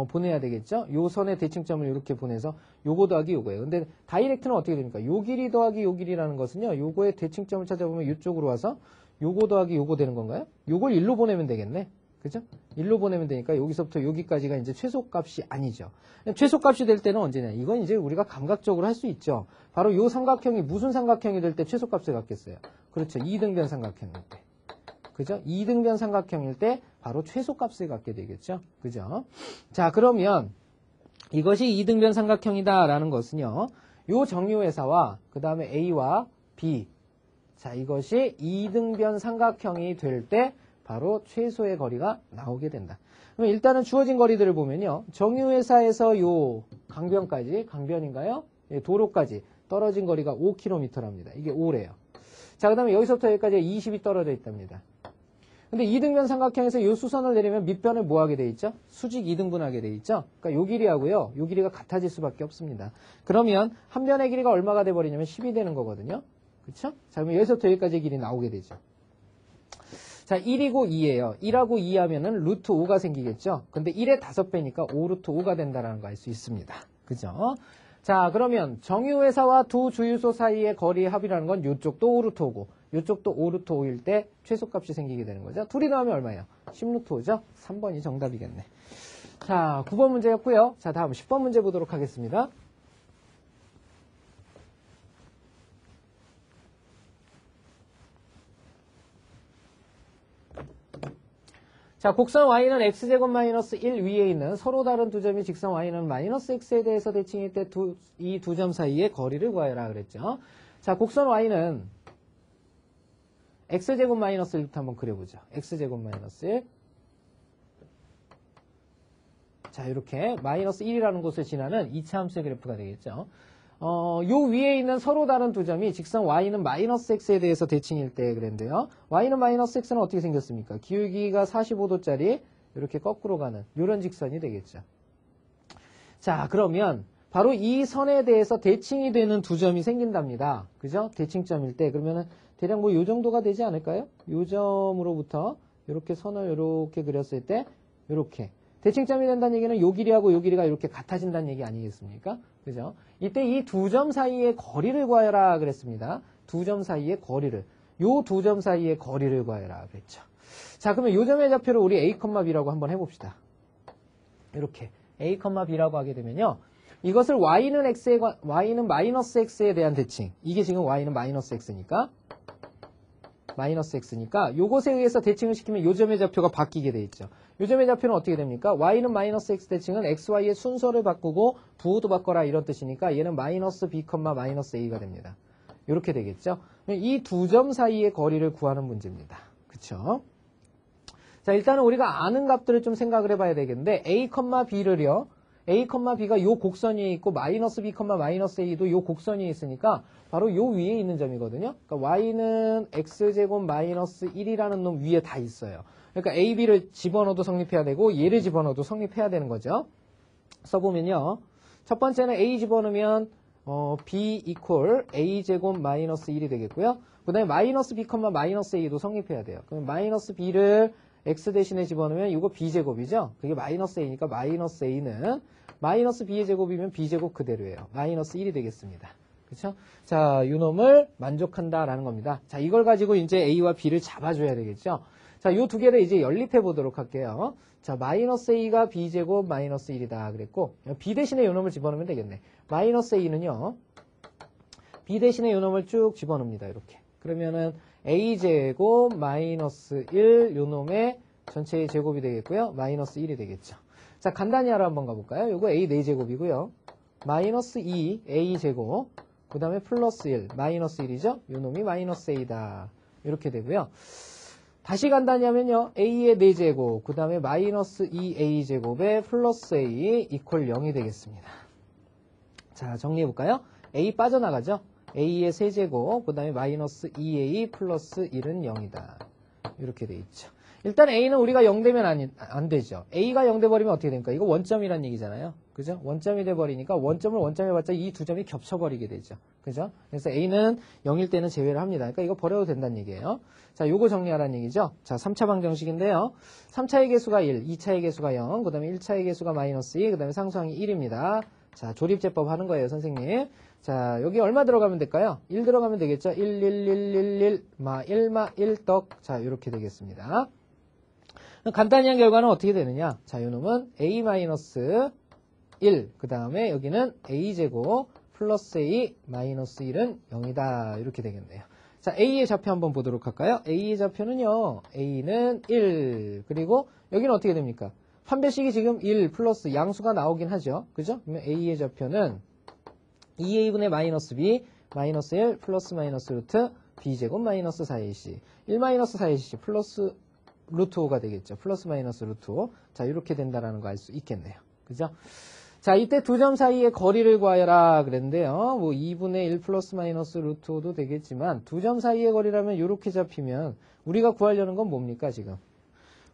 보내야 되겠죠? 요 선의 대칭점을 이렇게 보내서 요거 더하기 요거예요. 근데 다이렉트는 어떻게 됩니까? 요 길이 더하기 요 길이라는 것은요. 요거의 대칭점을 찾아보면 이쪽으로 와서 요거 더하기 요거 되는 건가요? 요걸 1로 보내면 되겠네. 그죠? 1로 보내면 되니까 여기서부터 여기까지가 이제 최소값이 아니죠. 최소값이 될 때는 언제냐? 이건 이제 우리가 감각적으로 할 수 있죠. 바로 요 삼각형이 무슨 삼각형이 될 때 최소값을 갖겠어요? 그렇죠. 2등변 삼각형일 때. 그죠? 2등변 삼각형일 때 바로 최소값을 갖게 되겠죠. 그죠? 자, 그러면 이것이 2등변 삼각형이다라는 것은요. 요 정유회사와 그 다음에 A와 B. 자, 이것이 2등변 삼각형이 될 때 바로 최소의 거리가 나오게 된다. 그럼 일단은 주어진 거리들을 보면요. 정유회사에서 요 강변인가요? 예, 도로까지 떨어진 거리가 5km랍니다. 이게 5래요. 자, 그 다음에 여기서부터 여기까지 20이 떨어져 있답니다. 근데 2등변 삼각형에서 요 수선을 내리면 밑변을 뭐 하게 돼 있죠? 수직 2등분하게 돼 있죠? 그러니까 요 길이하고요. 요 길이가 같아질 수밖에 없습니다. 그러면 한 변의 길이가 얼마가 돼 버리냐면 10이 되는 거거든요. 그렇죠? 자, 그러면 여기서부터 여기까지 길이 나오게 되죠. 자, 1이고 2예요. 1하고 2 하면은 루트 5가 생기겠죠? 근데 1의 5배니까 5 루트 5가 된다는 거 알 수 있습니다. 그죠? 자, 그러면 정유회사와 두 주유소 사이의 거리의 합이라는 건 이쪽도 5 루트 5고 이쪽도 5 루트 5일 때 최소값이 생기게 되는 거죠. 둘이 더하면 얼마예요? 10 루트 5죠? 3번이 정답이겠네. 자, 9번 문제였고요. 자, 다음 10번 문제 보도록 하겠습니다. 자, 곡선 y는 x제곱 마이너스 1 위에 있는 서로 다른 두 점이 직선 y는 마이너스 x에 대해서 대칭일 때 이 두 점 사이의 거리를 구하여라 그랬죠. 자, 곡선 y는 x제곱 마이너스 1부터 한번 그려보죠. x제곱 마이너스 1. 자, 이렇게 마이너스 1이라는 곳을 지나는 2차 함수의 그래프가 되겠죠. 요 위에 있는 서로 다른 두 점이 직선 y는 마이너스 x에 대해서 대칭일 때 그랬는데요. y는 마이너스 x는 어떻게 생겼습니까? 기울기가 45도짜리 이렇게 거꾸로 가는 이런 직선이 되겠죠. 자, 그러면 바로 이 선에 대해서 대칭이 되는 두 점이 생긴답니다. 그죠? 대칭점일 때 그러면은 대략 뭐 요 정도가 되지 않을까요? 요 점으로부터 이렇게 선을 이렇게 그렸을 때 이렇게 대칭점이 된다는 얘기는 요 길이하고 요 길이가 이렇게 같아진다는 얘기 아니겠습니까? 그죠? 이때 이 두 점 사이의 거리를 구하여라 그랬습니다. 두 점 사이의 거리를. 요 두 점 사이의 거리를 구하여라 그랬죠. 자, 그러면 요 점의 좌표를 우리 A, B라고 한번 해봅시다. 이렇게 A, B라고 하게 되면요. 이것을 y는 마이너스 x에 대한 대칭. 이게 지금 y는 마이너스 x니까. 요것에 의해서 대칭을 시키면 요 점의 좌표가 바뀌게 돼 있죠. 요 점의 좌표는 어떻게 됩니까? y는 마이너스 x 대칭은 xy의 순서를 바꾸고 부호도 바꿔라 이런 뜻이니까 얘는 마이너스 b, 마이너스 a가 됩니다. 이렇게 되겠죠. 이 두 점 사이의 거리를 구하는 문제입니다. 그쵸? 자, 일단은 우리가 아는 값들을 좀 생각을 해봐야 되겠는데 a, b를요. a, b가 요 곡선이 있고 마이너스 b, 마이너스 a도 요 곡선이 있으니까 바로 요 위에 있는 점이거든요. 그러니까 y는 x제곱 마이너스 1이라는 놈 위에 다 있어요. 그러니까 a, b를 집어넣어도 성립해야 되고 얘를 집어넣어도 성립해야 되는 거죠. 써보면요. 첫 번째는 a 집어넣으면 b 이퀄 a제곱 마이너스 1이 되겠고요. 그 다음에 마이너스 b, 마이너스 a도 성립해야 돼요. 그럼 마이너스 b를 x 대신에 집어넣으면 이거 b제곱이죠? 그게 마이너스 a니까 마이너스 a는 마이너스 b의 제곱이면 b제곱 그대로예요. 마이너스 1이 되겠습니다. 그렇죠? 자, 이 놈을 만족한다라는 겁니다. 자, 이걸 가지고 이제 a와 b를 잡아줘야 되겠죠? 자, 요 두 개를 이제 연립해 보도록 할게요. 자, 마이너스 a가 b제곱 마이너스 1이다 그랬고 b 대신에 요 놈을 집어넣으면 되겠네. 마이너스 a는요. b 대신에 요 놈을 쭉 집어넣습니다. 이렇게. 그러면은 a제곱 마이너스 1 요 놈의 전체의 제곱이 되겠고요. 마이너스 1이 되겠죠. 자, 간단히 하러 한번 가볼까요? 요거 a 4제곱이고요. 마이너스 2 a제곱 그 다음에 플러스 1 마이너스 1이죠. 요 놈이 마이너스 a다. 이렇게 되고요. 다시 간단히 하면요. a의 4제곱 그 다음에 마이너스 2a제곱에 플러스 a 이퀄 0이 되겠습니다. 자, 정리해볼까요? a 빠져나가죠. a의 세제곱 그 다음에 마이너스 2a 플러스 1은 0이다. 이렇게 돼 있죠. 일단 a는 우리가 0 되면 안 되죠. a가 0 돼버리면 어떻게 됩니까? 이거 원점이란 얘기잖아요. 그죠? 원점이 돼버리니까 원점을 원점에 봤자 이 두 점이 겹쳐버리게 되죠. 그죠? 그래서 a는 0일 때는 제외를 합니다. 그러니까 이거 버려도 된다는 얘기예요. 자, 요거 정리하라는 얘기죠. 자, 3차 방정식인데요. 3차의 개수가 1, 2차의 개수가 0, 그 다음에 1차의 개수가 마이너스 2, 그 다음에 상수항이 1입니다. 자, 조립제법 하는 거예요, 선생님. 자, 여기 얼마 들어가면 될까요? 1 들어가면 되겠죠? 1, 1, 1, 1, 1, 마 1떡. 자, 이렇게 되겠습니다. 간단히 한 결과는 어떻게 되느냐? 자, 요 놈은 a-1, 그 다음에 여기는 a제곱 플러스 a 마이너스 1은 0이다. 이렇게 되겠네요. 자, a의 좌표 한번 보도록 할까요? a의 좌표는요, a는 1, 그리고 여기는 어떻게 됩니까? 판별식이 지금 1 플러스 양수가 나오긴 하죠. 그죠? 그러면 a의 좌표는 2a분의 마이너스 b, 마이너스 1 플러스 마이너스 루트 b제곱 마이너스 4ac, 1 마이너스 4ac 플러스 루트 5가 되겠죠. 플러스 마이너스 루트 5. 자, 이렇게 된다라는 거 알 수 있겠네요. 그죠? 자, 이때 두 점 사이의 거리를 구하여라 그랬는데요. 뭐 2분의 1 플러스 마이너스 루트 5도 되겠지만 두 점 사이의 거리라면 이렇게 잡히면 우리가 구하려는 건 뭡니까 지금?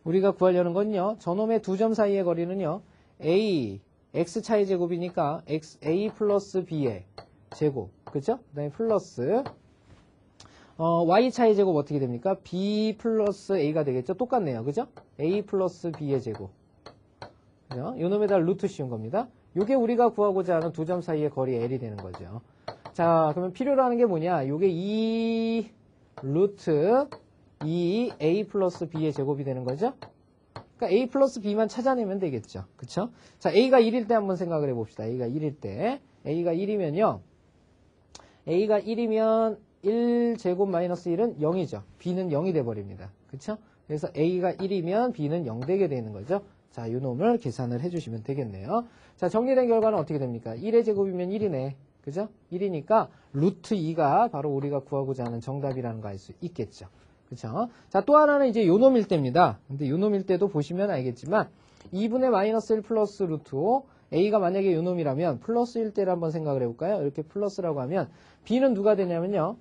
우리가 구하려는 건요. 저놈의 두 점 사이의 거리는요. a, x차의 제곱이니까 a 플러스 b의 제곱. 그죠? 그 다음에 플러스 y차의 제곱 어떻게 됩니까? b 플러스 a가 되겠죠? 똑같네요. 그죠? a 플러스 b의 제곱. 그죠? 요 놈에다 루트 씌운 겁니다. 요게 우리가 구하고자 하는 두 점 사이의 거리 l이 되는 거죠. 자, 그러면 필요로 하는 게 뭐냐? 요게 2 루트 2 a 플러스 b의 제곱이 되는 거죠? 그러니까 a 플러스 b만 찾아내면 되겠죠. 그쵸? 자, a가 1일 때 한번 생각을 해봅시다. a가 1일 때. a가 1이면요. a가 1이면 1제곱 마이너스 1은 0이죠. b는 0이 돼버립니다. 그쵸? 그래서 a가 1이면 b는 0 되게 되는 거죠. 자, 이 놈을 계산을 해주시면 되겠네요. 자, 정리된 결과는 어떻게 됩니까? 1의 제곱이면 1이네. 그죠? 1이니까 루트 2가 바로 우리가 구하고자 하는 정답이라는 거 알 수 있겠죠. 그쵸? 자, 또 하나는 이제 요 놈일 때입니다. 근데 요 놈일 때도 보시면 알겠지만 2분의 마이너스 1 플러스 루트 5 a가 만약에 요 놈이라면 플러스 1 때를 한번 생각을 해볼까요? 이렇게 플러스라고 하면 b는 누가 되냐면요.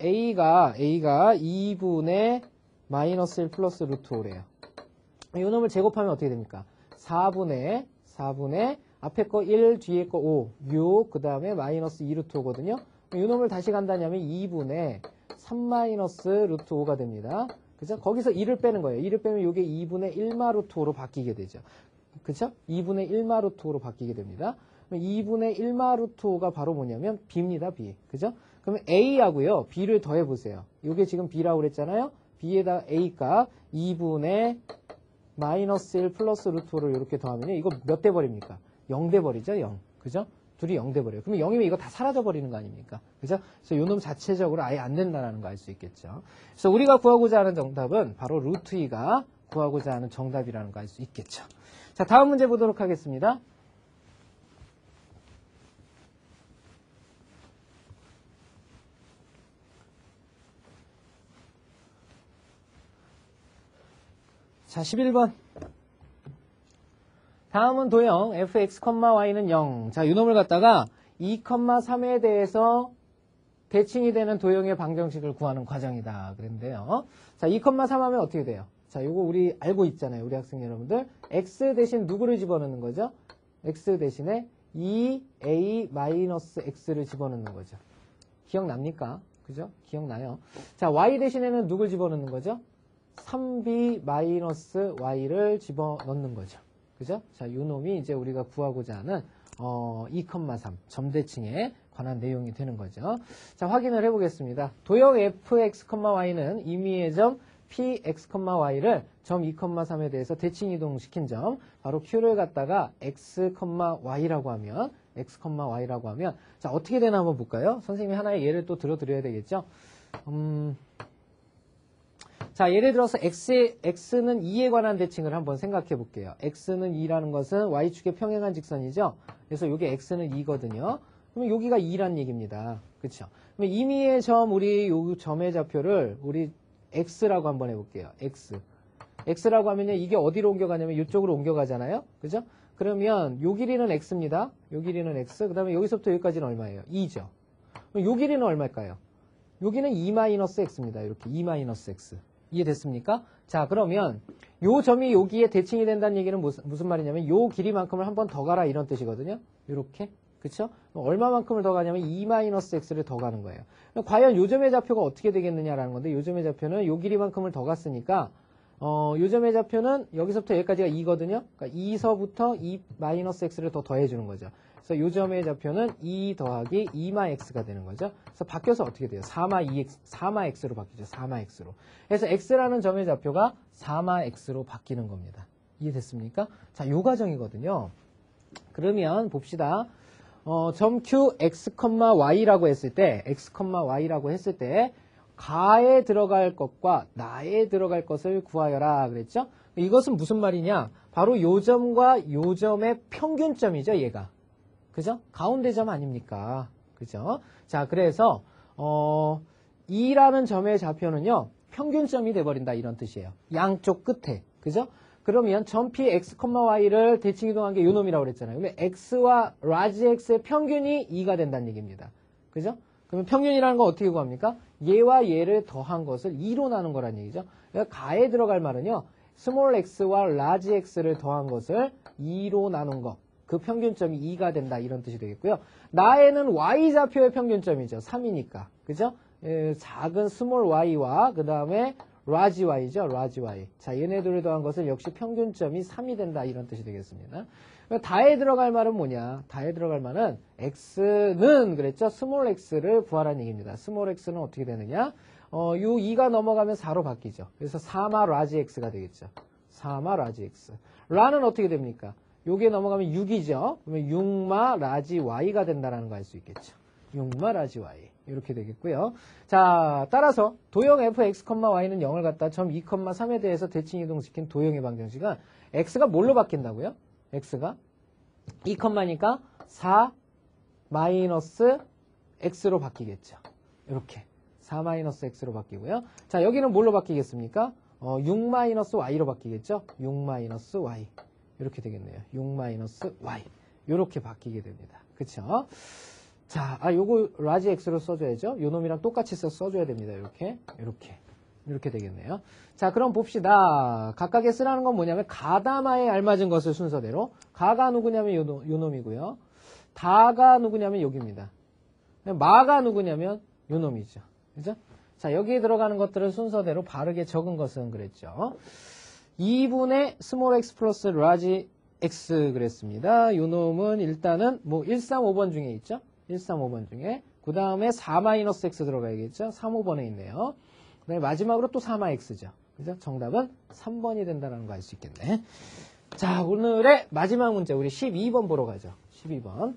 a가 2분의 마이너스 1 플러스 루트 5래요. 이 놈을 제곱하면 어떻게 됩니까? 4분의 앞에 거 1, 뒤에 거 5, 6, 그 다음에 마이너스 2 루트 5거든요. 이 놈을 다시 간다니 하면 2분의 3 마이너스 루트 5가 됩니다. 그죠? 거기서 2를 빼는 거예요. 2를 빼면 이게 2분의 1마 루트 5로 바뀌게 되죠. 그죠? 2분의 1마 루트 5로 바뀌게 됩니다. 2분의 1마 루트 5가 바로 뭐냐면 b입니다. b. 그죠? 그러면 a하고요. b를 더해보세요. 이게 지금 b라고 그랬잖아요. b에다 a 값 2분의 마이너스 1 플러스 루트 5를 이렇게 더하면요. 이거 몇 대 버립니까? 0 대 버리죠. 0. 그죠? 둘이 0 대 버려요. 그러면 0이면 이거 다 사라져 버리는 거 아닙니까? 그죠? 그래서 요 놈 자체적으로 아예 안 된다는 거 알 수 있겠죠. 그래서 우리가 구하고자 하는 정답은 바로 루트 2가 구하고자 하는 정답이라는 거 알 수 있겠죠. 자, 다음 문제 보도록 하겠습니다. 자, 11번. 다음은 도형 fx, y는 0. 자, 이 놈을 갖다가 2, 3에 대해서 대칭이 되는 도형의 방정식을 구하는 과정이다. 그랬는데요. 자, 2, 3 하면 어떻게 돼요? 자, 요거 우리 알고 있잖아요. 우리 학생 여러분들. x 대신 누구를 집어넣는 거죠? x 대신에 2a-x를 집어넣는 거죠. 기억납니까? 그죠? 기억나요? 자, y 대신에는 누굴 집어넣는 거죠? 3b 마이너스 y를 집어넣는 거죠. 그죠? 자, 요 놈이 이제 우리가 구하고자 하는 2,3 점대칭에 관한 내용이 되는 거죠. 자, 확인을 해보겠습니다. 도형 fx, y는 임의의 점 px, y를 점 2,3에 대해서 대칭 이동시킨 점, 바로 q를 갖다가 x, y라고 하면 자, 어떻게 되나 한번 볼까요? 선생님이 하나의 예를 또 들어드려야 되겠죠? 자, 예를 들어서 x는 2에 관한 대칭을 한번 생각해 볼게요. x는 2라는 것은 y축에 평행한 직선이죠? 그래서 이게 x는 2거든요. 그러면 여기가 2란 얘기입니다. 그렇죠? 그럼 임의의 점, 우리 요 점의 좌표를 우리 x라고 한번 해볼게요. x라고 하면요, 이게 어디로 옮겨가냐면 이쪽으로 옮겨가잖아요. 그죠? 그러면 요 길이는 x입니다. 요 길이는 x. 그 다음에 여기서부터 여기까지는 얼마예요? 2죠. 그럼 요 길이는 얼마일까요? 여기는 2-x입니다. 이렇게 2-x. 이해됐습니까? 자, 그러면 요 점이 여기에 대칭이 된다는 얘기는 무슨 말이냐면 요 길이만큼을 한 번 더 가라 이런 뜻이거든요. 이렇게. 그쵸? 얼마만큼을 더 가냐면 2-x를 더 가는 거예요. 과연 요 점의 좌표가 어떻게 되겠느냐라는 건데, 요 점의 좌표는 요 길이만큼을 더 갔으니까 요 점의 좌표는 여기서부터 여기까지가 2거든요. 그러니까 2서부터 2-x를 더 더해주는 거죠. 그래서 요 점의 좌표는 2 더하기 2x가 되는 거죠. 그래서 바뀌어서 어떻게 돼요? 4x로 바뀌죠. 4x로. 그래서 x라는 점의 좌표가 4x로 바뀌는 겁니다. 이해됐습니까? 자, 요 과정이거든요. 그러면 봅시다. 점 q x, y라고 했을 때, 가에 들어갈 것과 나에 들어갈 것을 구하여라 그랬죠? 이것은 무슨 말이냐? 바로 요 점과 요 점의 평균점이죠, 얘가. 그죠? 가운데 점 아닙니까? 그죠? 자, 그래서 2라는 점의 좌표는요, 평균점이 돼버린다 이런 뜻이에요. 양쪽 끝에. 그죠? 그러면 점 p x, y를 대칭 이동한 게 요 놈이라고 그랬잖아요. 그러면 x와 라지 x의 평균이 2가 된다는 얘기입니다. 그죠? 그러면 평균이라는 건 어떻게 구합니까? 얘와 얘를 더한 것을 2로 나눈 거란 얘기죠. 그러니까 가에 들어갈 말은요, 스몰 x와 라지 x를 더한 것을 2로 나눈 거. 그 평균점이 2가 된다 이런 뜻이 되겠고요. 나에는 y좌표의 평균점이죠. 3이니까. 그죠? 작은 스몰 y와 그 다음에 라지 y죠. 라지 y. 자, 얘네들을 더한 것을 역시 평균점이 3이 된다 이런 뜻이 되겠습니다. 다에 들어갈 말은 뭐냐? 다에 들어갈 말은 x는 그랬죠? 스몰 x를 구하라는 얘기입니다. 스몰 x는 어떻게 되느냐? 요 2가 넘어가면 4로 바뀌죠. 그래서 4마 라지 x가 되겠죠. 4마 라지 x. 라는 어떻게 됩니까? 요게 넘어가면 6이죠. 그러면 6마 라지 y가 된다는 거 알 수 있겠죠. 6마 라지 y. 이렇게 되겠고요. 자, 따라서 도형 fx, y는 0을 갖다 점 2,3에 대해서 대칭 이동시킨 도형의 방정식은 x가 뭘로 바뀐다고요? x가 2,니까 4 마이너스 x로 바뀌겠죠. 이렇게 4 마이너스 x로 바뀌고요. 자, 여기는 뭘로 바뀌겠습니까? 6 마이너스 y로 바뀌겠죠. 6 마이너스 y. 이렇게 되겠네요. 6 마이너스 y. 이렇게 바뀌게 됩니다. 그쵸? 자, 요거 라지 x로 써줘야죠. 요 놈이랑 똑같이 써줘야 됩니다. 이렇게 되겠네요. 자, 그럼 봅시다. 각각의 쓰라는 건 뭐냐면 가다마에 알맞은 것을 순서대로. 가가 누구냐면 요 놈이고요. 다가 누구냐면 여기입니다. 마가 누구냐면 요 놈이죠. 그죠? 자, 여기에 들어가는 것들을 순서대로 바르게 적은 것은 그랬죠. 2분의 스몰 x 플러스 라지 x 그랬습니다. 요 놈은 일단은 뭐 135번 중에 있죠. 135번 중에. 그 다음에 4-x 들어가야겠죠. 35번에 있네요. 그 다음에 마지막으로 또 4-x죠. 그죠? 정답은 3번이 된다는 거 알 수 있겠네. 자, 오늘의 마지막 문제, 우리 12번 보러 가죠. 12번.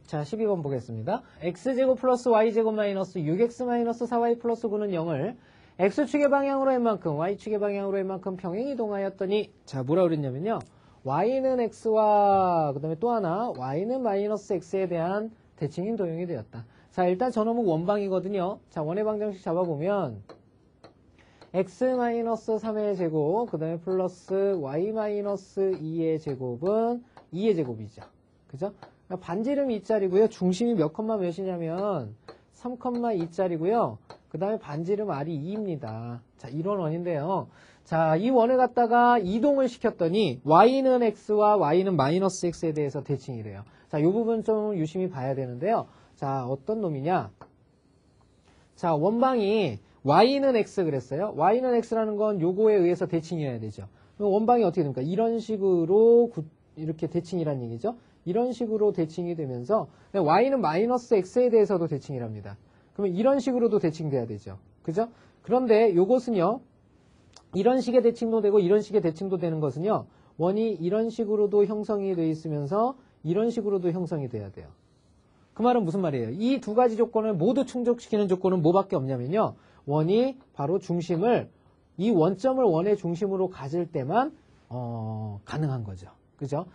자, 12번 보겠습니다. x제곱 플러스 y제곱 마이너스 6x 마이너스 4y 플러스 9는 0을 x축의 방향으로 n만큼 y축의 방향으로 n만큼 평행 이동하였더니, 자, 뭐라 그랬냐면요, y는 x와 그 다음에 또 하나 y는 마이너스 x에 대한 대칭인 도형이 되었다. 자, 일단 저놈은 원방이거든요. 자, 원의 방정식 잡아보면 x-3의 제곱 그 다음에 플러스 y-2의 제곱은 2의 제곱이죠. 그죠? 반지름이 2짜리고요. 중심이 몇 컴마 몇이냐면 3,2짜리고요. 그 다음에 반지름 r이 2입니다. 자, 이런 원인데요. 자, 이 원을 갖다가 이동을 시켰더니 y는 x와 y는 마이너스 x에 대해서 대칭이 돼요. 자, 이 부분 좀 유심히 봐야 되는데요. 자, 어떤 놈이냐? 자, 원방이 y는 x 그랬어요. y는 x라는 건 요거에 의해서 대칭이어야 되죠. 그럼 원방이 어떻게 됩니까? 이런 식으로 이렇게 대칭이란 얘기죠. 이런 식으로 대칭이 되면서 y는 마이너스 x에 대해서도 대칭이랍니다. 그러면 이런 식으로도 대칭돼야 되죠. 그죠? 그런데 요것은요. 이런 식의 대칭도 되고 이런 식의 대칭도 되는 것은요. 원이 이런 식으로도 형성이 돼 있으면서 이런 식으로도 형성이 돼야 돼요. 그 말은 무슨 말이에요? 이 두 가지 조건을 모두 충족시키는 조건은 뭐밖에 없냐면요. 원이 바로 중심을 이 원점을 원의 중심으로 가질 때만 가능한 거죠. 그죠?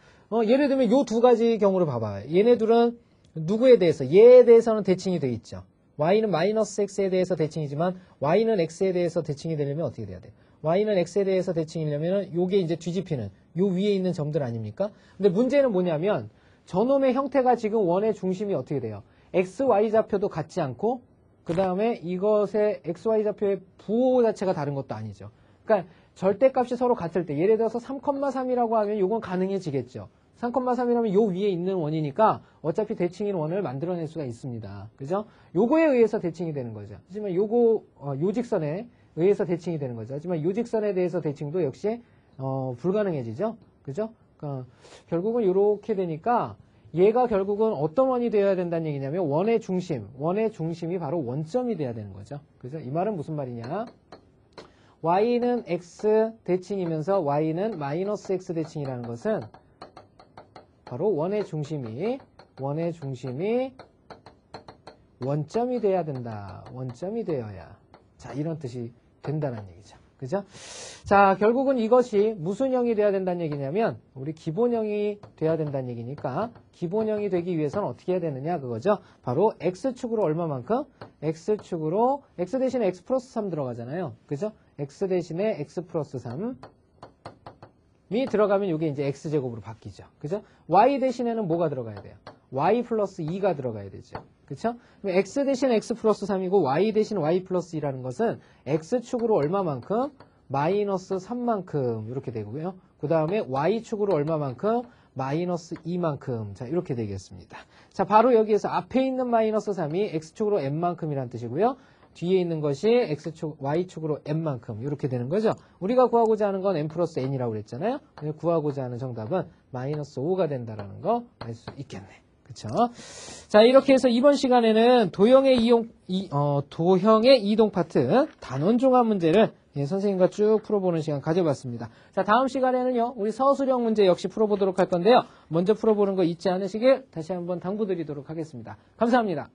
예를 들면 요 두 가지 경우를 봐봐요. 얘네 둘은 누구에 대해서? 얘에 대해서는 대칭이 돼 있죠. y는 마이너스 x에 대해서 대칭이지만 y는 x에 대해서 대칭이 되려면 어떻게 돼야 돼요? y는 x에 대해서 대칭이려면 요게 이제 뒤집히는 요 위에 있는 점들 아닙니까? 근데 문제는 뭐냐면 저놈의 형태가 지금 원의 중심이 어떻게 돼요? x, y 좌표도 같지 않고 그 다음에 이것의 x, y 좌표의 부호 자체가 다른 것도 아니죠. 그러니까 절대값이 서로 같을 때 예를 들어서 3,3이라고 하면 요건 가능해지겠죠. 3,3이라면 요 위에 있는 원이니까 어차피 대칭인 원을 만들어낼 수가 있습니다. 그죠? 요거에 의해서 대칭이 되는 거죠. 하지만 요거 요 직선에 의해서 대칭이 되는 거죠. 하지만 요 직선에 대해서 대칭도 역시 불가능해지죠. 그죠? 그러니까 결국은 이렇게 되니까 얘가 결국은 어떤 원이 되어야 된다는 얘기냐면 원의 중심이 바로 원점이 돼야 되는 거죠. 그죠? 이 말은 무슨 말이냐? y는 x 대칭이면서 y는 마이너스 x 대칭이라는 것은 바로 원의 중심이 원점이 돼야 된다. 원점이 되어야. 자, 이런 뜻이 된다는 얘기죠. 그죠? 자, 결국은 이것이 무슨 형이 돼야 된다는 얘기냐면 우리 기본형이 돼야 된다는 얘기니까 기본형이 되기 위해서는 어떻게 해야 되느냐 그거죠. 바로 x축으로 얼마만큼? x축으로 x 대신에 x 플러스 3 들어가잖아요. 그죠? x 대신에 x 플러스 3이 들어가면 이게 이제 x제곱으로 바뀌죠. 그죠? y 대신에는 뭐가 들어가야 돼요? y 플러스 2가 들어가야 되죠. 그쵸? 그럼 x 대신 x 플러스 3이고 y 대신 y 플러스 2라는 것은 x축으로 얼마만큼? 마이너스 3만큼 이렇게 되고요. 그 다음에 y축으로 얼마만큼? 마이너스 2만큼. 자, 이렇게 되겠습니다. 자, 바로 여기에서 앞에 있는 마이너스 3이 x축으로 n만큼이란 뜻이고요. 뒤에 있는 것이 y축으로 n만큼 이렇게 되는 거죠. 우리가 구하고자 하는 건 n 플러스 n이라고 그랬잖아요. 구하고자 하는 정답은 마이너스 5가 된다는 거 알 수 있겠네. 그쵸? 자, 이렇게 해서 이번 시간에는 도형의 이동 파트 단원 종합 문제를 선생님과 쭉 풀어보는 시간 가져봤습니다. 자, 다음 시간에는요, 우리 서술형 문제 역시 풀어보도록 할 건데요. 먼저 풀어보는 거 잊지 않으시길 다시 한번 당부드리도록 하겠습니다. 감사합니다.